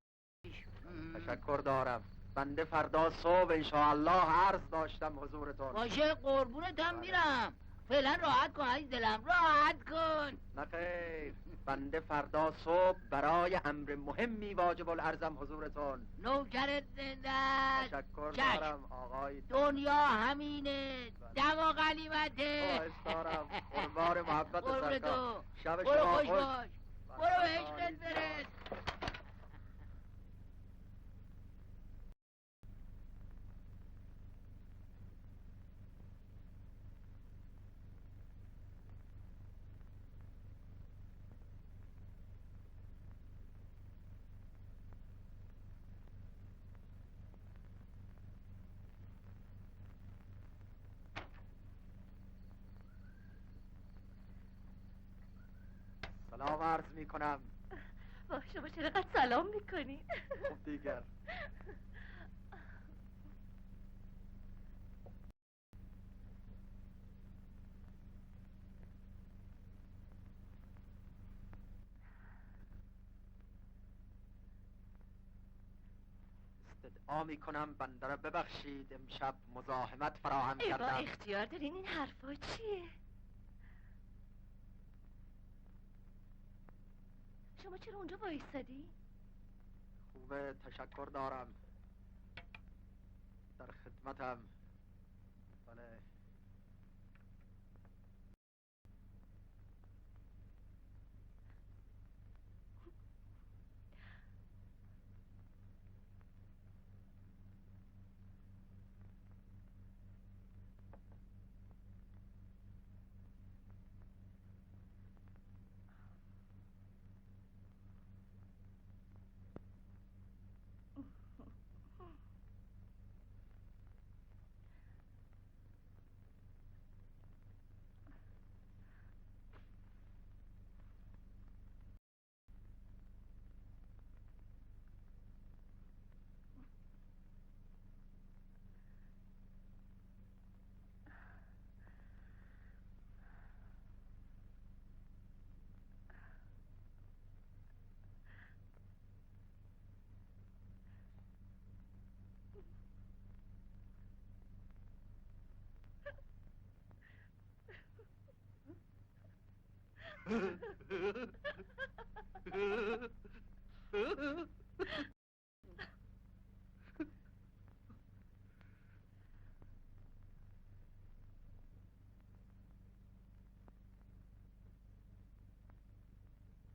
S2: تشکر دارم. بنده فردا صبح انشاءالله عرض داشتم حضورتون.
S10: باشه قربونتم میرم. فعلا راحت کن عزیز دلم راحت کن.
S2: نه خیر. بنده فردا صبح برای امر مهمی واجب العرضم حضورتون.
S10: نوکرت زنده است.
S2: تشکر
S10: چشم.
S2: دارم آقای
S10: دنیا همینه دم و غنیمته.
S2: خواهش دارم. قربان محبت
S10: قربون
S2: سرکار.
S10: تو.
S2: شب
S10: برو
S2: شما
S10: خوش
S2: خوش.
S10: باش. برو به عشقت برس.
S2: سلام عرض می کنم.
S9: شما چرا سلام میکنی؟
S2: خب دیگر استدعا می کنم بنده را ببخشید امشب مزاحمت فراهم
S9: ای با
S2: کردم.
S9: اختیار دارین این حرفا چیه؟ شما چرا اونجا وایسادی؟
S2: خوبه تشکر دارم. در خدمتم. بله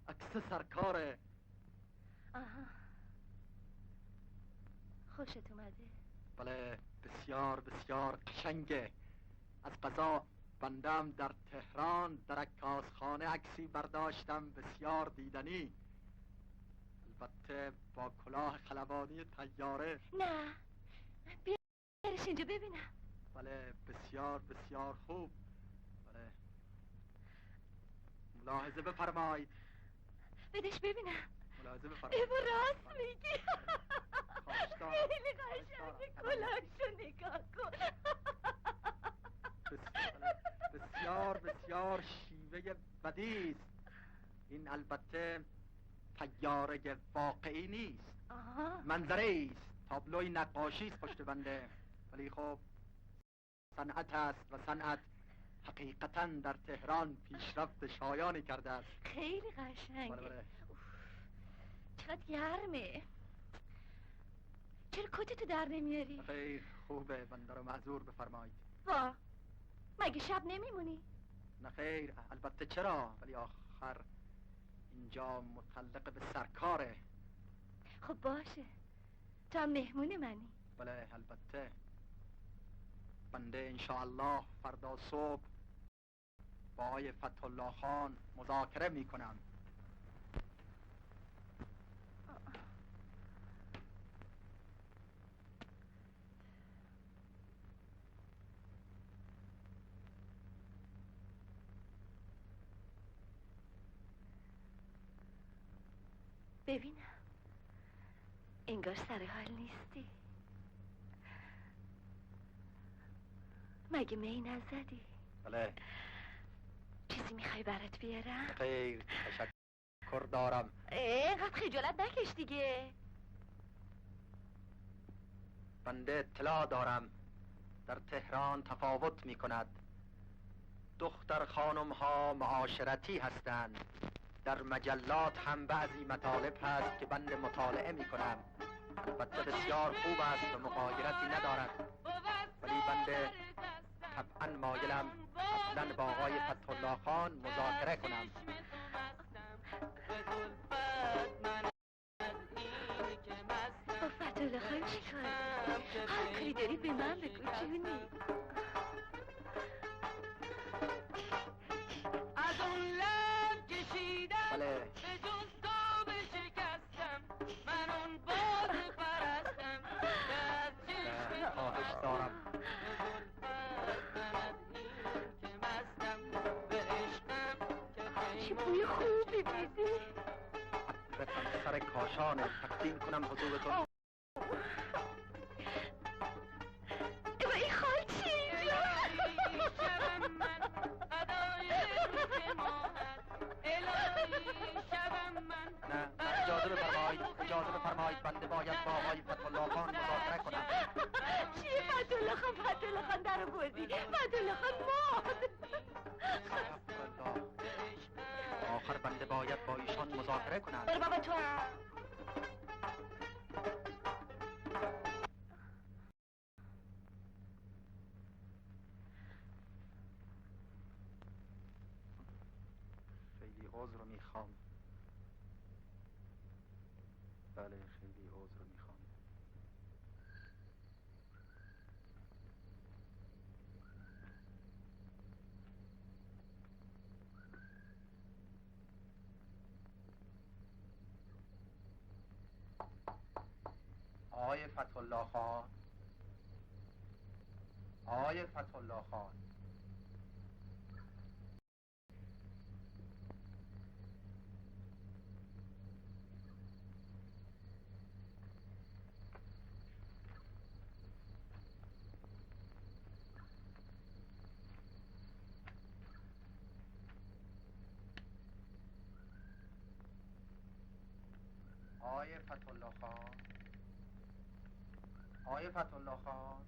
S2: عکس سرکاره.
S9: آها خوشت اومده؟
S2: بله بسیار بسیار قشنگه. از قضا بندم در تهران در عکاسخانه عکسی برداشتم بسیار دیدنی، البته با کلاه خلبانی طیاره.
S9: نه بیارش اینجا ببینم.
S2: بله بسیار بسیار خوب. بله ملاحظه بفرمایید.
S9: بدش ببینم.
S2: ملاحظه بفرمایید.
S9: ایوا راست میگی.
S2: خواهش دارم.
S9: خیلی قشنگه کلاهشو نگاه کن.
S2: بسیار بسیار شیوه بدی است. این البته طیاره واقعی نیست. منظره است، تابلوی نقاشی است پشت بنده، ولی خب صنعت است و صنعت حقیقتا در تهران پیشرفت شایانی کرده است.
S9: خیلی قشنگه.
S2: بله.
S9: چقدر گرمه. چرا کتتو در نمیاری؟
S2: خیلی خوبه، بنده رو معذور بفرمایید.
S9: وا مگه شب نمیمونی؟
S2: نه خیر، البته چرا، ولی آخر اینجا متعلق به سرکاره.
S9: خب باشه، تو هم مهمون منی.
S2: بله البته. بنده انشاءالله فردا صبح با آقای فتح‌الله خان مذاکره میکنم.
S9: ببینم، انگار سر حال نیستی. مگه می نزدی؟
S2: بله.
S9: چیزی میخوای برات بیارم؟
S2: خیر، تشکر دارم.
S9: اینقدر خجالت نکش دیگه.
S2: بنده اطلاع دارم در تهران تفاوت میکند. دختر خانم ها معاشرتی هستند. در مجلات هم بعضی مطالب هست که بنده مطالعه میکنم. البته بسیار خوب است و مغایرتی ندارد، ولی بنده طبعا مایلم اصلا با آقای فتح‌الله خان مذاکره کنم.
S9: با فتح‌الله خان چی کار؟ هر کاری داری به من بگو جونی.
S1: از اون لب کشیدم
S2: بله.
S1: به جز تو بشکستم، من اون باز پرستم که از چشم
S2: خواهش دارم.
S9: چه بوی خوبی میدی.
S2: حضرت سر کاشانه تقدیم کنم حضورتون.
S9: این خال چی اینجا؟
S2: نه، اجازه بفرمایید، اجازه بفرمایید، بنده باید با آقای فتح‌الله خان مذاکره کنم.
S9: چیه فتح‌الله خان؟ فتح‌الله خان در آوردی، فتح‌الله خان مرد.
S2: آخر بنده باید با ایشان مذاکره کنم.
S9: برو بابا تو هم.
S2: خیلی عذر میخوام. بله خیلی عذر میخوام. آقای فتح‌الله خان، آقای فتح‌الله خان، آقای فتح‌الله خان، آقای فتح‌الله خان.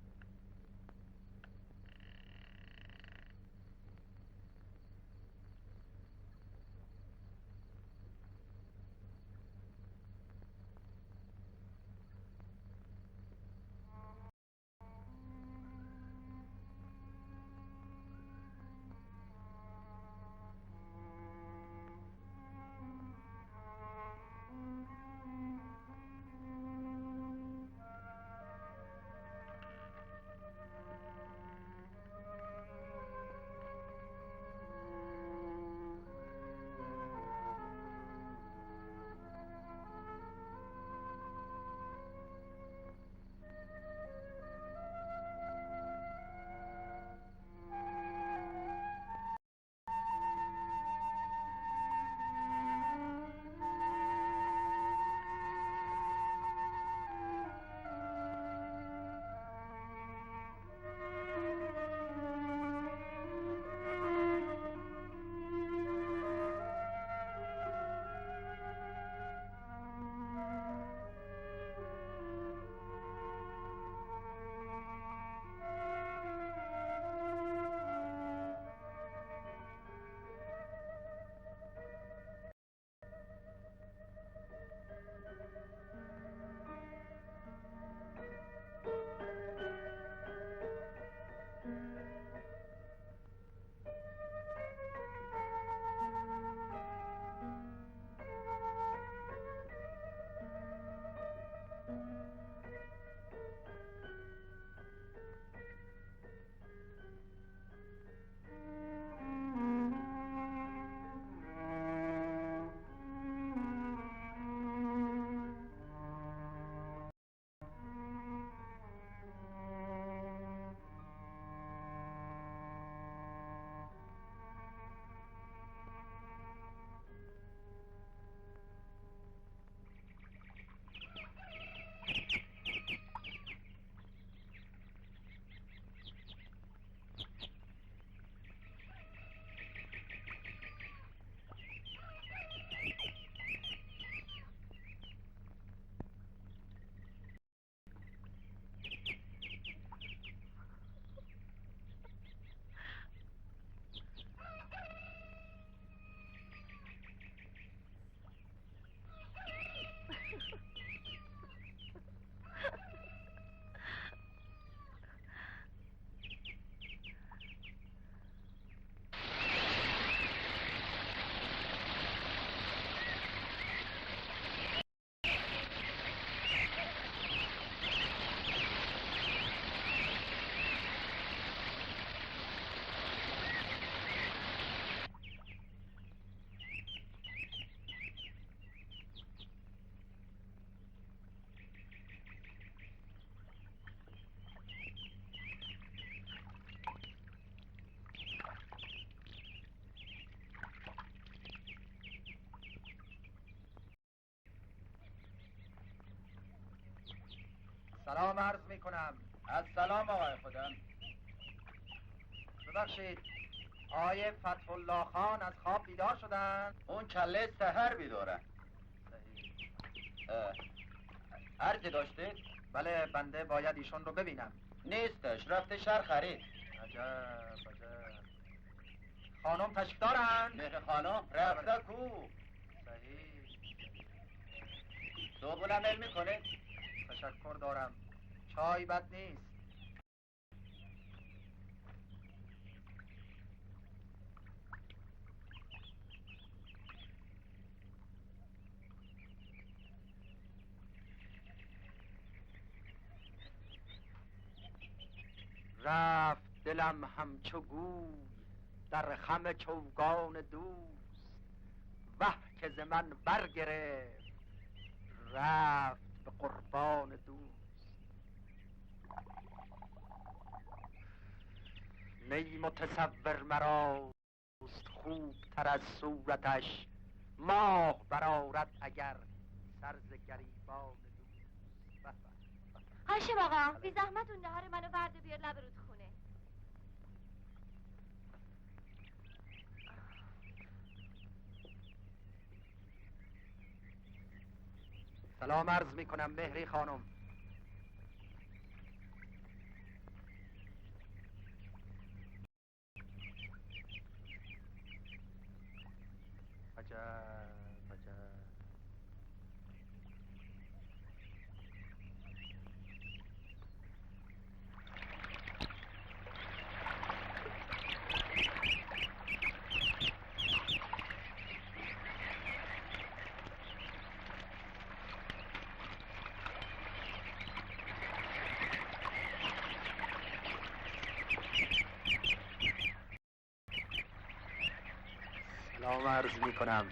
S2: سلام عرض می کنم.
S3: از سلام آقای خدا.
S2: ببخشید آقای فتحالله خان از خواب بیدار شدن؟
S3: اون کله سحر بیداره. عرضی داشتید؟
S2: بله بنده باید ایشون رو ببینم.
S3: نیستش، رفته شهر خرید.
S2: عجب. خانم تشریف دارن؟
S3: مهر خانم رفته کو.
S2: صحیح.
S3: صبحونم علم میکنه؟
S2: تشکر دارم. چای بد نیست. رفت دلم همچو گوی در خم چوگان دوست، وه که ز من برگرفت رفت به قربان دوست. نی متصور مراست خوب تر از صورتش، ماه برآرد اگر سر ز گریبان دوست.
S8: هاشم آقا بی زحمت اون نهار منو ورده بیار لب رودخونه.
S2: سلام عرض می کنم مهری خانم. عجب. سلام عرض می کنم.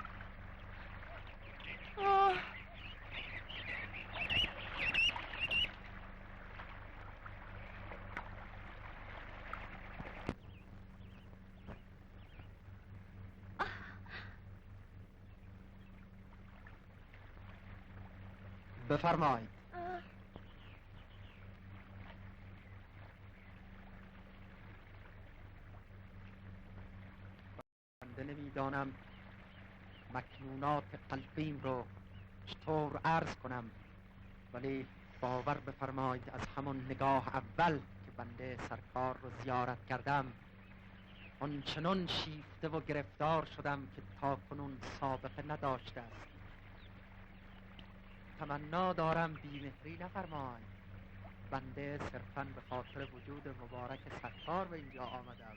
S2: بفرمایید. بنده نمیدانم مکنونات قلبیم رو چطور عرض کنم، ولی باور بفرمایید از همون نگاه اول که بنده سرکار رو زیارت کردم آنچنان شیفته و گرفتار شدم که تا کنون سابقه نداشته است. تمنا دارم بیمهری نفرمایید. بنده صرفاً به خاطر وجود مبارک سرکار به اینجا آمدم.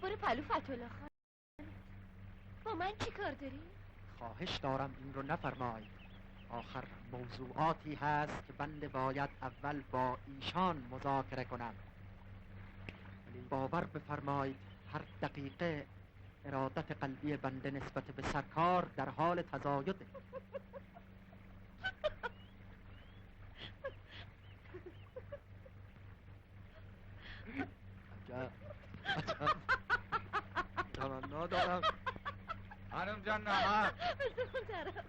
S8: برو پلو فتحالله خان. با من چی کار داری؟
S2: خواهش دارم این رو نفرمایید. آخر موضوعاتی هست که بنده باید اول با ایشان مذاکره کنم. ولی باور بفرمایید هر دقیقه ارادت قلبی بنده نسبت به سرکار در حال تزایده. عجب. تمنا دارم.
S3: خانم جان نه
S8: بسه اون طرف.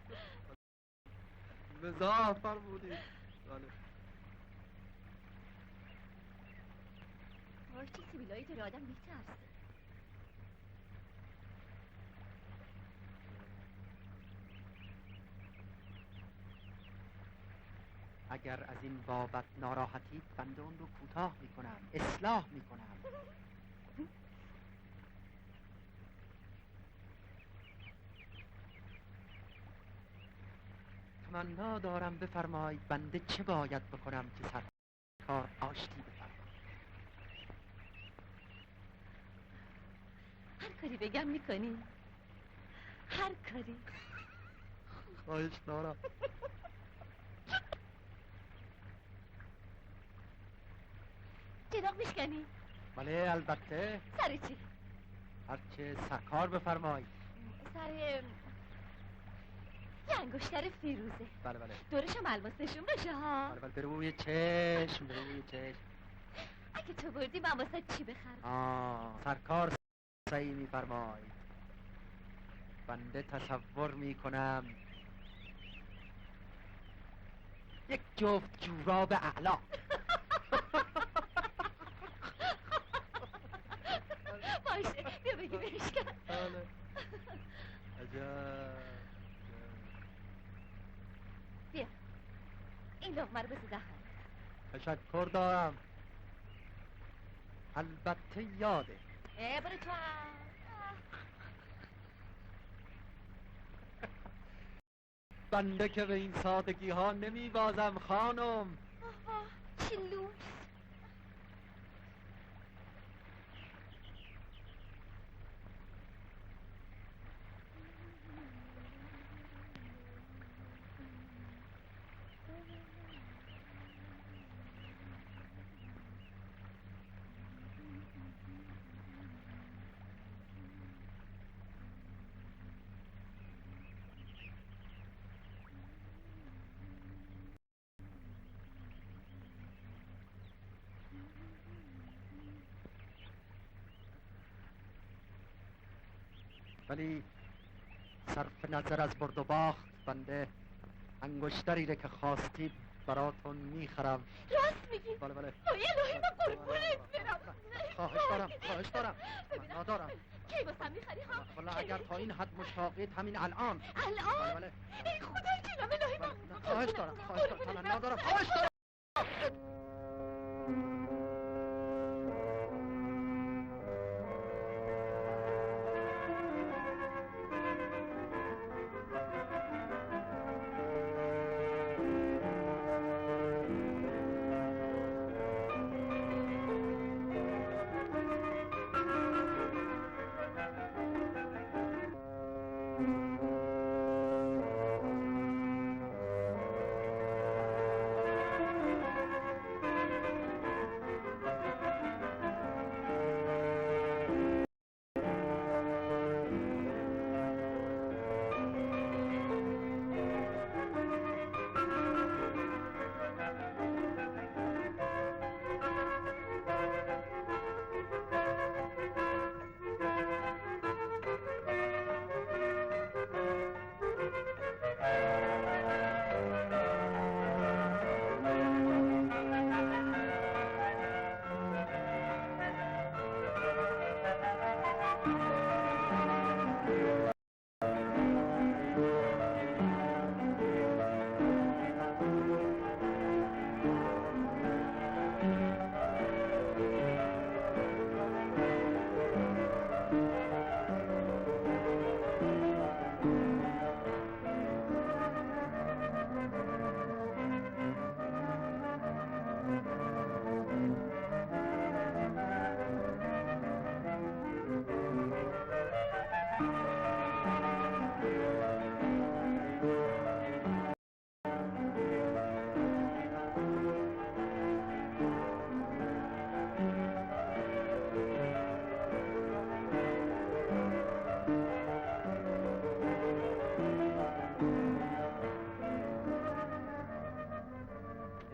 S2: مزاح فرمودید. بله.
S8: باش چه سیبیلایی داره آدم میترسه.
S2: اگر از این بابت ناراحتید بنده اون رو کوتاه میکنم، اصلاح میکنم. تمنا دارم بفرمایید بنده چه باید بکنم که سرکار آشتی بفرمایید.
S8: هر کاری بگم میکنی؟ هر کاری؟
S2: خواهش دارم.
S8: جناق میشکنی؟
S2: بله البته.
S8: سر چی؟
S2: هرچه سرکار بفرمایید.
S8: سر یه انگشتر فیروزه.
S2: بله بله.
S8: دورش هم الماس نشون بشه ها.
S2: بله بله به روی چشم، به روی چشم.
S8: اگه تو بردی من واسه چی بخرم؟
S2: سرکار صحیح میفرمایید. بنده تصور میکنم یک جفت جوراب اعلا.
S8: باشه بیا بگیرش کن.
S2: بله. عجب.
S8: بیا این لقمه رو بسو دهن.
S2: تشکر دارم. البته یاده.
S8: برو تو هم.
S2: بنده که به این سادگی ها نمی بازم خانم.
S8: چه لوس.
S2: ولی صرف نظر از برد و باخت بنده انگشتری که خواستید براتون میخرم.
S8: راست میگی؟
S2: بله بله.
S8: الهی من قربونت برم.
S2: خواهش دارم من ندارم.
S8: کی واسم میخری ها؟
S2: والا اگر تا این حد مشتاقید همین الان.
S8: الان؟
S2: بله.
S8: ای خدای جونم الهی من
S2: خواهش دارم تمنا دارم. خواهش دارم.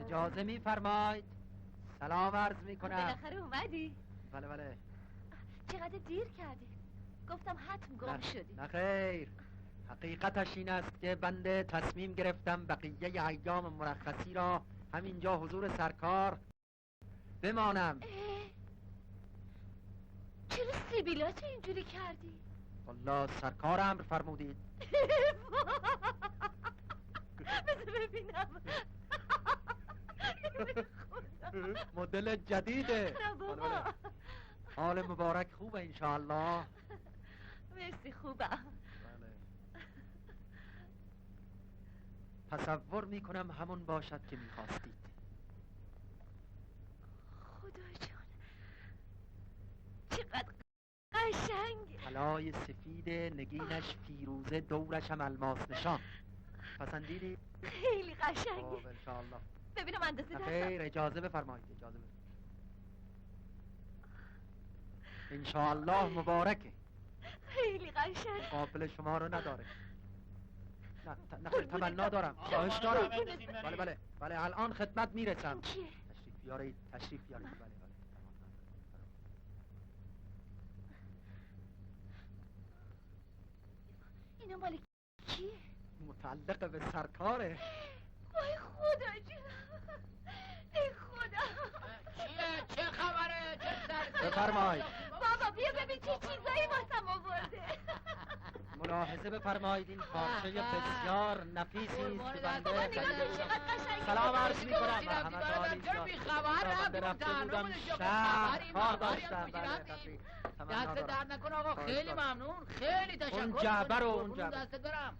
S2: اجازه میفرمایید سلام عرض میکنم.
S8: بالاخره اومدی؟
S2: بله بله.
S8: چقدر دیر کردی. گفتم حتم گم شدی.
S2: نه خیر، حقیقتش این است که بنده تصمیم گرفتم بقیه ایام مرخصی را همینجا حضور سرکار بمانم.
S8: چرا سیبیلات اینجوری کردی؟
S2: والله سرکار امر فرمودید.
S8: بذار ببینم.
S2: مدل جدیده.
S8: نه بابا.
S2: حال مبارک خوبه انشاءالله.
S8: مرسی خوبم.
S2: تصور میکنم همون باشد که میخواستید.
S8: خدا جان چقدر قشنگ.
S2: طلای سفید نگینش فیروزه دورش هم الماس نشان. پسندیدی؟
S8: خیلی قشنگه.
S2: انشاءالله.
S8: ببینم اندازه دستم.
S2: خیر اجازه بفرمایید اجازه بفرمایید. انشاءالله مبارکه.
S8: خیلی قشنگ.
S2: قابل شما رو نداره. نه خیر تمنا دارم. خواهش دارم. بله بله بله الان خدمت میرسم. تشریف بیارید تشریف بیارید. بله بله.
S8: اینا مال کیه؟
S2: متعلق به سرکاره.
S8: وای خدا جونم ای خدا
S10: چیه؟ چه خبره؟ چه سر؟
S2: بفرمایید.
S8: بابا بیا ببین چه چیزایی واسم آورده.
S2: ملاحظه بفرمایید این پارچه بسیار نفیسی است که بنده
S8: بابا نگاه کن چقدر قشنگه.
S2: سلام عرض می‌کنم مرحمت عالی
S10: چرا بیخبر
S2: رفته بودم شهر کار داشتم
S10: دست درد نکن آقا خیلی ممنون خیلی تشکر
S2: اون جعبه رو اون جعبه
S10: دست دارم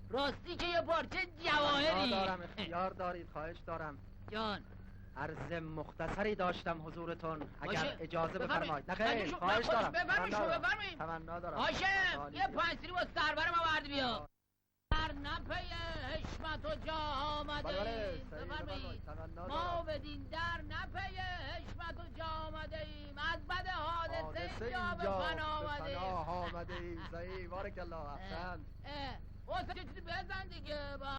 S10: راستی که یه پارچه جواهری
S2: دارم اختیار دارید خواهش دارم
S10: جان
S2: عرض مختصری داشتم حضورتون اگر اجازه
S10: بفرمایید.
S2: بفرمایید نخیر خواهش
S10: خودش
S2: دارم
S10: بفرمایید
S2: تمنا دارم
S10: هاشم یه پنسیری با سربر ما ورد بیا در نپه حشمت و جا آمده ایم بفرمایید ما بدین در نپه حشمت و جا آمده ایم از بد حادثه اینجا به فنا آمده ایم
S2: صحیح بارک الله احسن
S10: واسه چه چیزی بزن دیگه با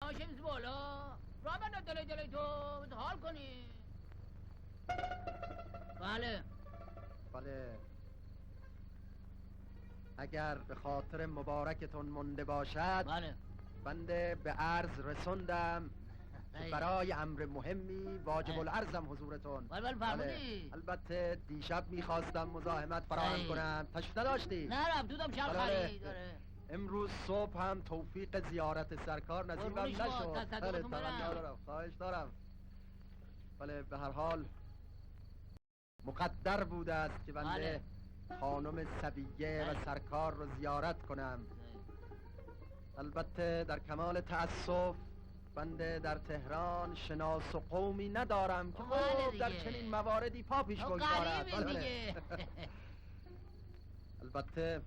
S10: هاشم بیز بالا را بنده دلی تو حال کنی بله
S2: اگر به خاطر مبارکتون مونده باشد
S10: بله
S2: بنده به عرض رسوندم که برای امر مهمی واجب العرضم حضورتون
S10: بله فرمودی
S2: البته دیشب میخواستم مزاحمت فراهم کنم تشریف نداشتی
S10: نه رفتودم شب خرید داره
S2: امروز صبح هم توفیق زیارت سرکار نصیبم نشد تمنا دارم خواهش دارم به هر حال مقدر بوده است که بنده خانم صبیه و سرکار رو زیارت کنم البته در کمال تأسف بنده در تهران شناس و قومی ندارم که در چنین مواردی پا پیش بگذارد البته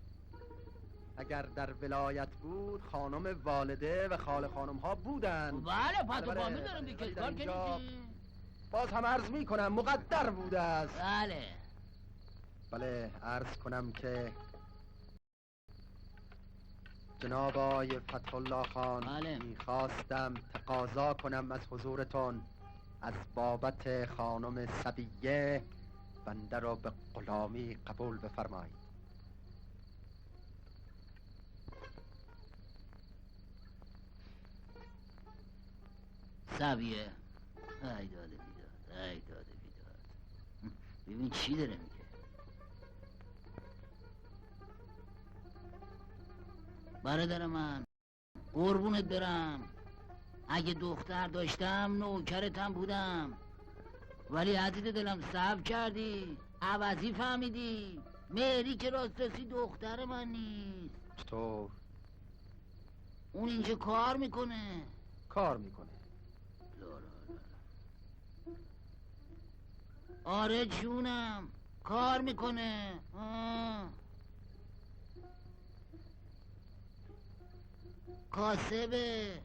S2: اگر در ولایت بود خانم والده و خاله خانم ها بودن
S10: بله پس و فامیل دارم دیگه کار کنید
S2: باز هم عرض می کنم مقدر بوده است
S10: بله
S2: عرض کنم که جناب آقای فتح الله خان میخواستم تقاضا کنم از حضورتون از بابت خانم صبیه بنده را به غلامی قبول بفرمایید
S10: صبیه ای داده بیداد ببین چی داره میگه برادر من قربونت برم اگه دختر داشتم نوکرتم بودم ولی عزیز دلم صبر کردی عوضی فهمیدی مهری که راستاسی دختر من نیست
S2: چطور؟
S10: اون اینجا کار میکنه آره جونم کار میکنه کاسبه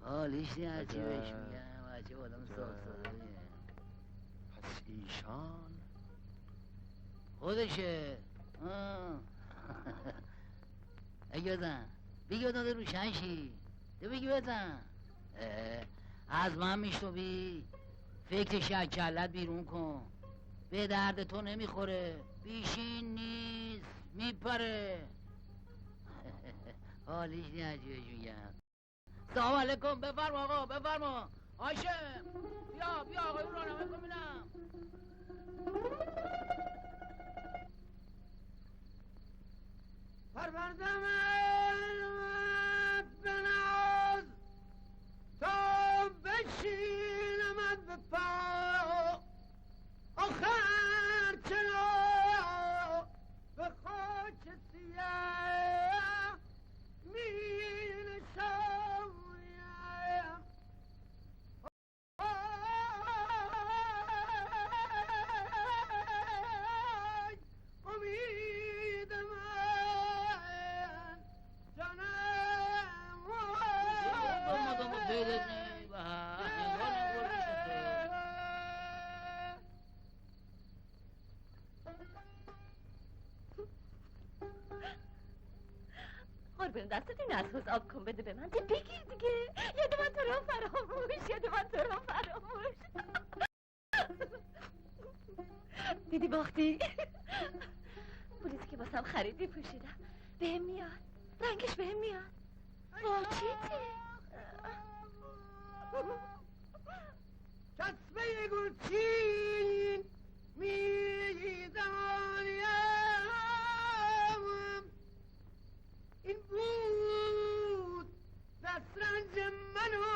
S10: حالیش نه هرچی بهش میگم عجب آدم سالسالاییه
S2: پس ایشان
S10: خودشه اگه بزن بگی بزن روشنشی تو بگی بزن از من میشنوی فکر شکلت بیرون کن به درد تو نمیخوره بیشین نیست میپره حالیش نیجوش میگم سلام علیکم بفرما آقا بفرما هاشم بیا آقا اون رانمه کن بینم
S3: پروردم بناز تا بشینمت به پا آخر چرا به خاک سیاه می نشایم امید من جانم
S8: قربون دستت این از حوز آب کن بده به من بگیر دیگه یاد من تو را فراموش دیدی باختی پولیسی که واسم خریدی پوشیدم
S9: بهم میاد رنگش بهم میاد واجده
S3: کسبه گلچین میزانیم این بود دسترنج منو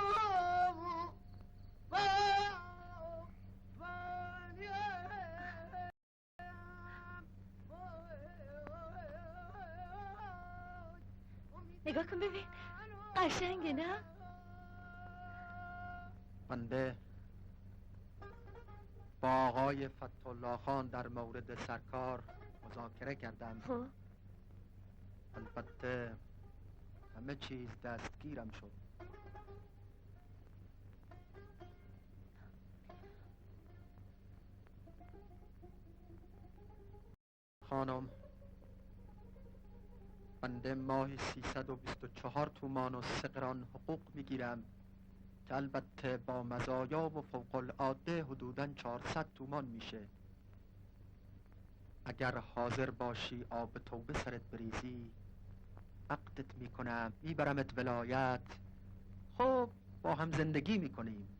S9: نگاه کن ببین قشنگه نه؟
S2: بنده با آقای فتح‌الله خان در مورد سرکار مذاکره کردم. البته همه چیز دستگیرم شد. خانم، بنده ماهی 324 تومان و 3 قران حقوق میگیرم که البته با مزایا و فوق العاده حدوداً 400 تومان میشه. اگر حاضر باشی آب توبه سرت بریزی عقدت میکنم، میبرمت ولایت، خب با هم زندگی میکنیم.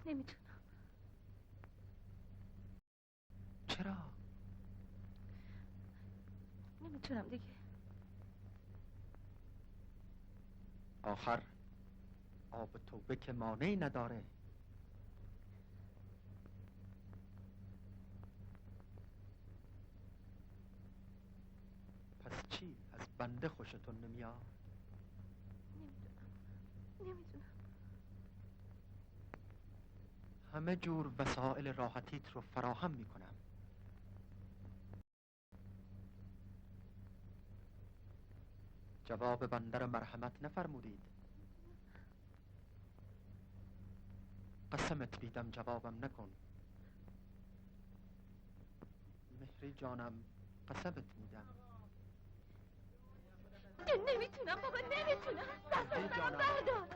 S9: نمیتونم.
S2: چرا؟
S9: نمیتونم دیگه.
S2: آخر آب توبه که مانعی نداره. پس چی؟ از بنده خوشتون نمیاد؟
S9: نمیدونم.
S2: همه جور وسایل راحتیت رو فراهم میکنم. جواب بنده رو مرحمت نفرمودید. قسمت میدم جوابم نکن. مهری جانم قسمت میدم.
S9: نمیتونم بابا نمیتونم. دستم برم بردار.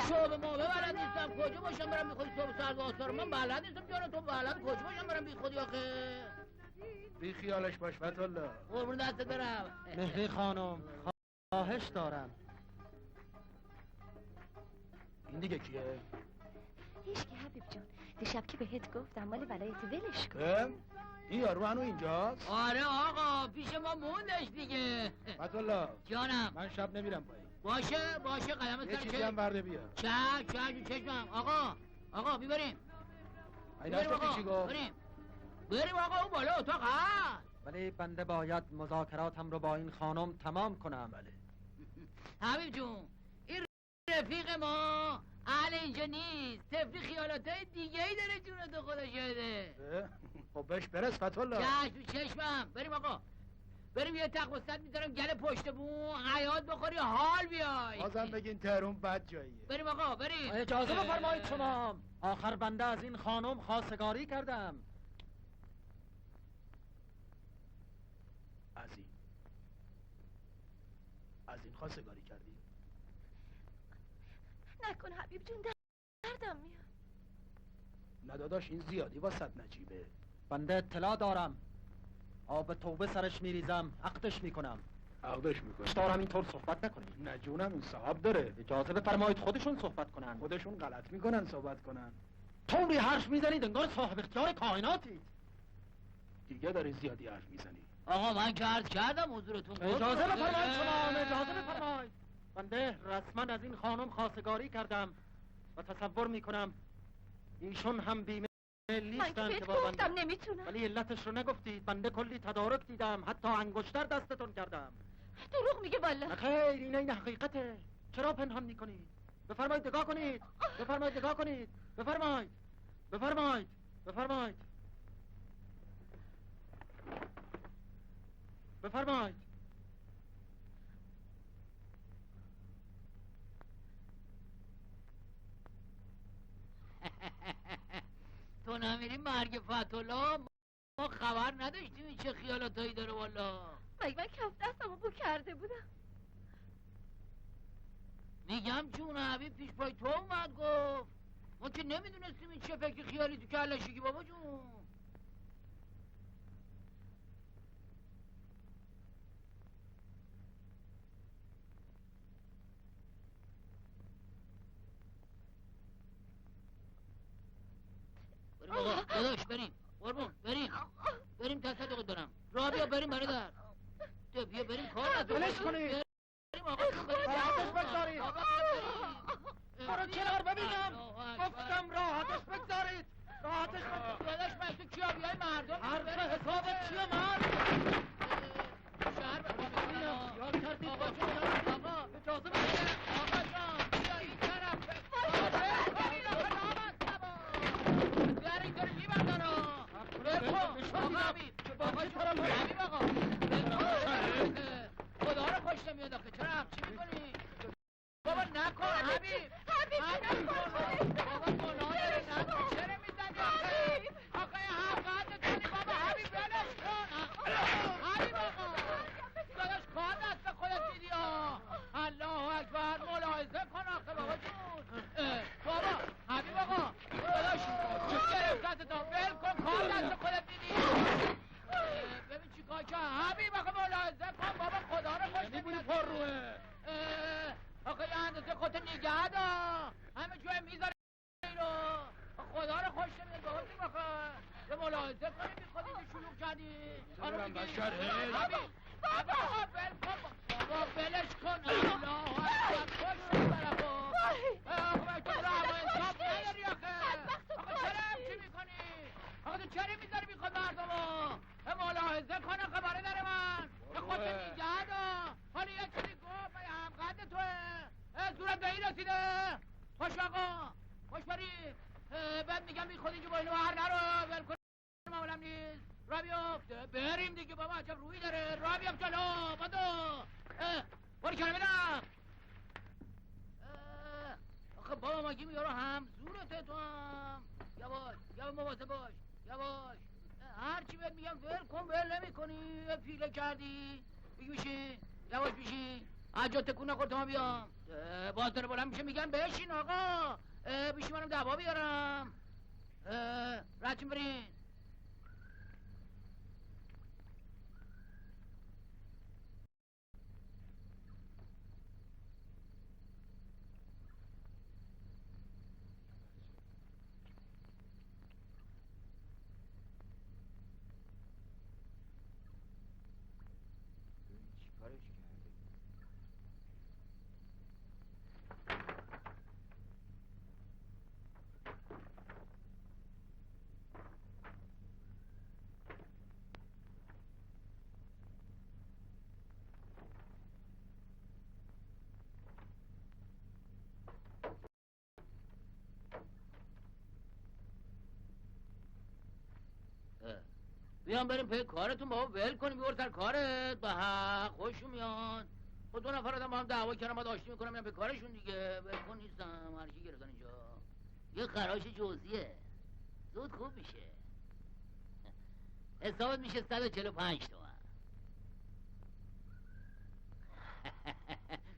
S10: شعبه موبه بلد نیستم کجا باشم برم بی خودی صبح ساعت واسه من بلد نیستم جانم تو بلد کجا باشم برم بی خودی آخه
S3: بی خیالش باش فتح‌الله.
S10: قربون دستت برم.
S2: مهری خانم خواهش دارم.
S3: این دیگه کیه؟
S9: هیچکی حبیب جون دیشب که بهت گفتم مال ولایت ولش کن.
S3: این یارو هنو اینجاست؟
S10: آره آقا پیش ما موندش دیگه.
S3: فتح‌الله
S10: جانم
S3: من شب نمیرم پایین.
S10: باشه قدم
S3: یه چیزی هم برده بیا.
S10: چشمم آقا بیبریم
S2: چی گفت؟
S10: بریم آقا اون بالا اتاق هست.
S2: ولی بنده باید مذاکراتم رو با این خانم تمام کنم. بله.
S10: حبیب جون این رفیق ما اهل اینجا نیست، طفلی خیالاتای دیگه ای داره جونتو خدا شده.
S3: خب بهش برس فتوالله.
S10: چشمم بریم آقا، بریم یه تق وسط میذارم گل پشت بو حیات بخوری حال بیای.
S3: بازم بگین تهرون بد جاییه.
S10: بریم آقا بریم.
S2: اجازه بفرمایید شما. آخر بنده از این خانم خواستگاری کردم.
S3: از این خواستگاری کردی؟
S9: نکن حبیب جون، دردم میاد.
S3: نداداش این زیادی واسط نجیبه.
S2: بنده اطلاع دارم. آب توبه سرش میریزم، عقدش میکنم.
S3: عقدش میکنی؟
S2: دارم اینطور صحبت نکنید.
S3: نه جونم اون صاحب داره.
S2: اجازه بفرمایید خودشون صحبت کنن.
S3: خودشون غلط میکنن صحبت کنن.
S2: طوری حرف میزنید انگار صاحب اختیار کائناتید.
S3: دیگه داری زیادی حرف میزنی.
S10: آقا من که عرض کردم حضورتون.
S2: اجازه بفرمایید شما، اجازه بفرمایید. بنده رسما از این خانم خواستگاری کردم و تصور میکنم ایشون هم بیمه نیستن که با بنده.
S9: گفتم نمیتونم.
S2: ولی علتش رو نگفتید. بنده کلی تدارک دیدم، حتی انگشتر دستتون کردم.
S9: دروغ میگه والله.
S2: خیر این حقیقته. چرا پنهان میکنید؟ بفرمایید نگاه کنید. بفرمایید نگاه کنید. بفرمایید بفرمایید بفرمایید.
S10: تو نمیری مرگ فتولا، ما خبر نداشتیم این چه خیالاتایی داره والا.
S9: مگه من کف دستمو بو کرده بودم؟
S10: میگم جون حبیب پیش پای تو اومد گفت، ما که نمیدونستیم این چه فکر خیالی تو کلشگی بابا جون. داداش بریم قربون بریم تصدق دارم. راه بیا بریم برادر. بیا بریم کار
S2: بلش کنید.
S10: بریم آقا
S2: راحتش بگذارید. برو کنار ببینم. گفتم راحتش بگذارید. راحتش بگذارید.
S10: داداش من تو کیا بیای مردم
S2: حرف حسابت چیه مرد؟
S10: شهر بکنم
S2: یا کردید
S10: آقا
S2: اجازه بدید.
S10: آقا جان بیا این طرف. داری میبندن حبیب آقا خدا رو خوش نمیاد آخه چرا همچی میکنی؟ بابا نکن حبیب بابا گناه داره نکن چرا میزنی آخه حقیقت کنی بابا حبیب بلش کن حبیب آقا داداش کار دست خودت میدی الله اکبر ملاحظه کن آخه بابا جون بابا حبیب آقا داداش گرفتت تا ول کن کار دست خودت میدی ببین چی کار که حبیب آقا ملاحظه کن بابا خدا رو خوش نمیاد پر روه آقا یه اندازه خودت نگه دا همه جوه میذاره اینو خدا رو خوش نمیاد بابا چی بخواه به ملاحظه کنی بی خودی که شلوغ کردی
S3: برم بشر
S10: حبیب بابا ول کن بابا ولش کن الله اکبر خوش شد برفو آقا تو رحم و انصاف نداری آخه آقا چرا همچی میکنی آقا تو چرا میذاری میخواد مردمو ملاحظه کن آقا برادر من به خودت نگه دا حالا یه چیزی گفت من همقدر توه صورت به این رسیده خوش آقا خوش برید بعد میگم بی خود اینجا با اینو هر نرو ول کن معمولم نیست را بیافته بریم دیگه بابا عجب روی داره را بیافت جلو بادو برو کنه بدم آخه بابا مگه میارو هم زورته تو هم یواش مواظب باش یواش هرچی بهت میگم ول کن ول نمی کنی پیله کردی بگی میشی یواش میشی عجا تکون نخور تا بیام باز داره بلند میشه میگن بشین آقا بیشی منم دعوا بیارم رچین برین بیان بریم پی کارتون بابا، ول کنیم بیور سر کارت. به حق خوشم میاد. خب 2 نفر آدم با هم دعوا کردن، بعد آشتی میکنم میرم به کارشون دیگه. ول کن نیستم، هر کی گرفتن اینجا. یه خراش جزئیه، زود خوب میشه. حسابت میشه 145 تومن.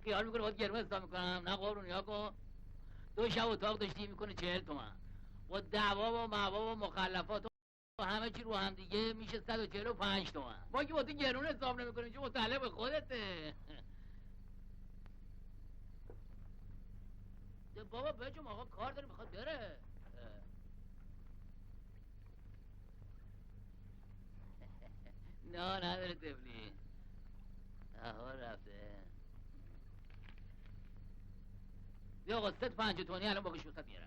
S10: خیال میکنه باید گرمه حساب میکنم؟ نه قربون نیا کن. 2 شب اتاق داشتی میکنه 40 تومن. با دعوا و معوا و مخلفات و همه چی رو هم دیگه میشه 145 تومن. ما که با تو گرون حساب نمیکنیم، چون مطلب خودته. بابا بجم آقا کار داره میخواد بره. نه نداره تبلی. آها رفته. بیا آقا 150 تومانی الان باقیش وسط میارم.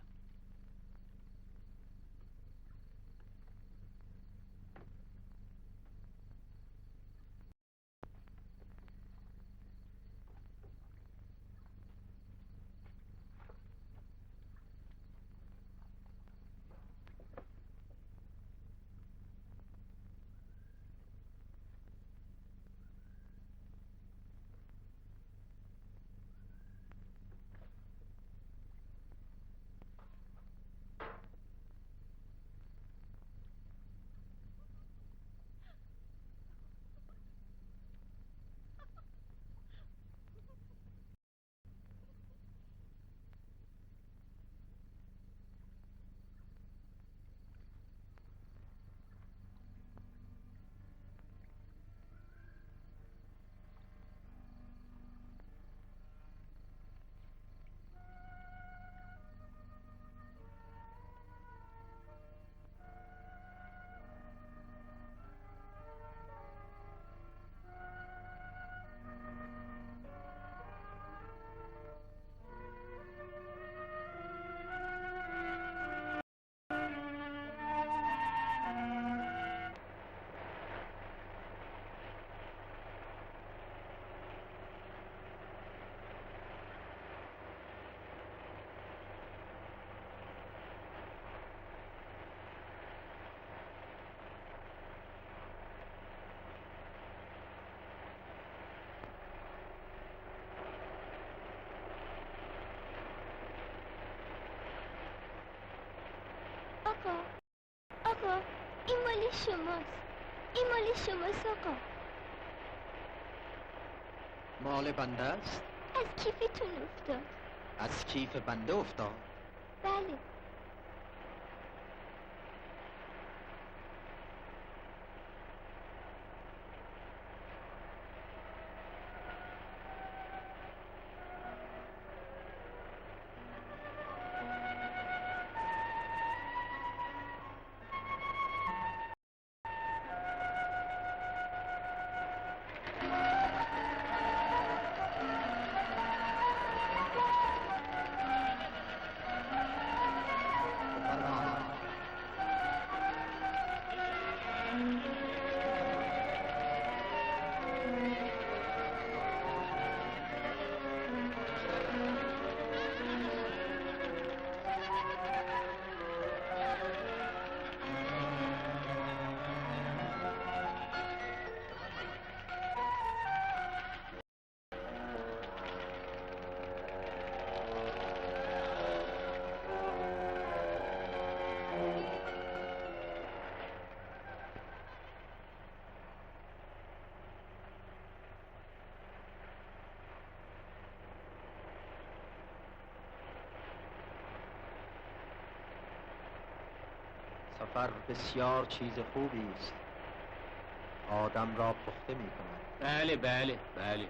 S8: آقا این مال شماست. این مال شماست آقا.
S2: مال بنده است؟
S8: از کیفتون افتاد.
S2: از کیف بنده افتاد؟
S8: بله.
S2: سفر بسیار چیز خوبی است. آدم را پخته می کند.
S7: بله بله بله.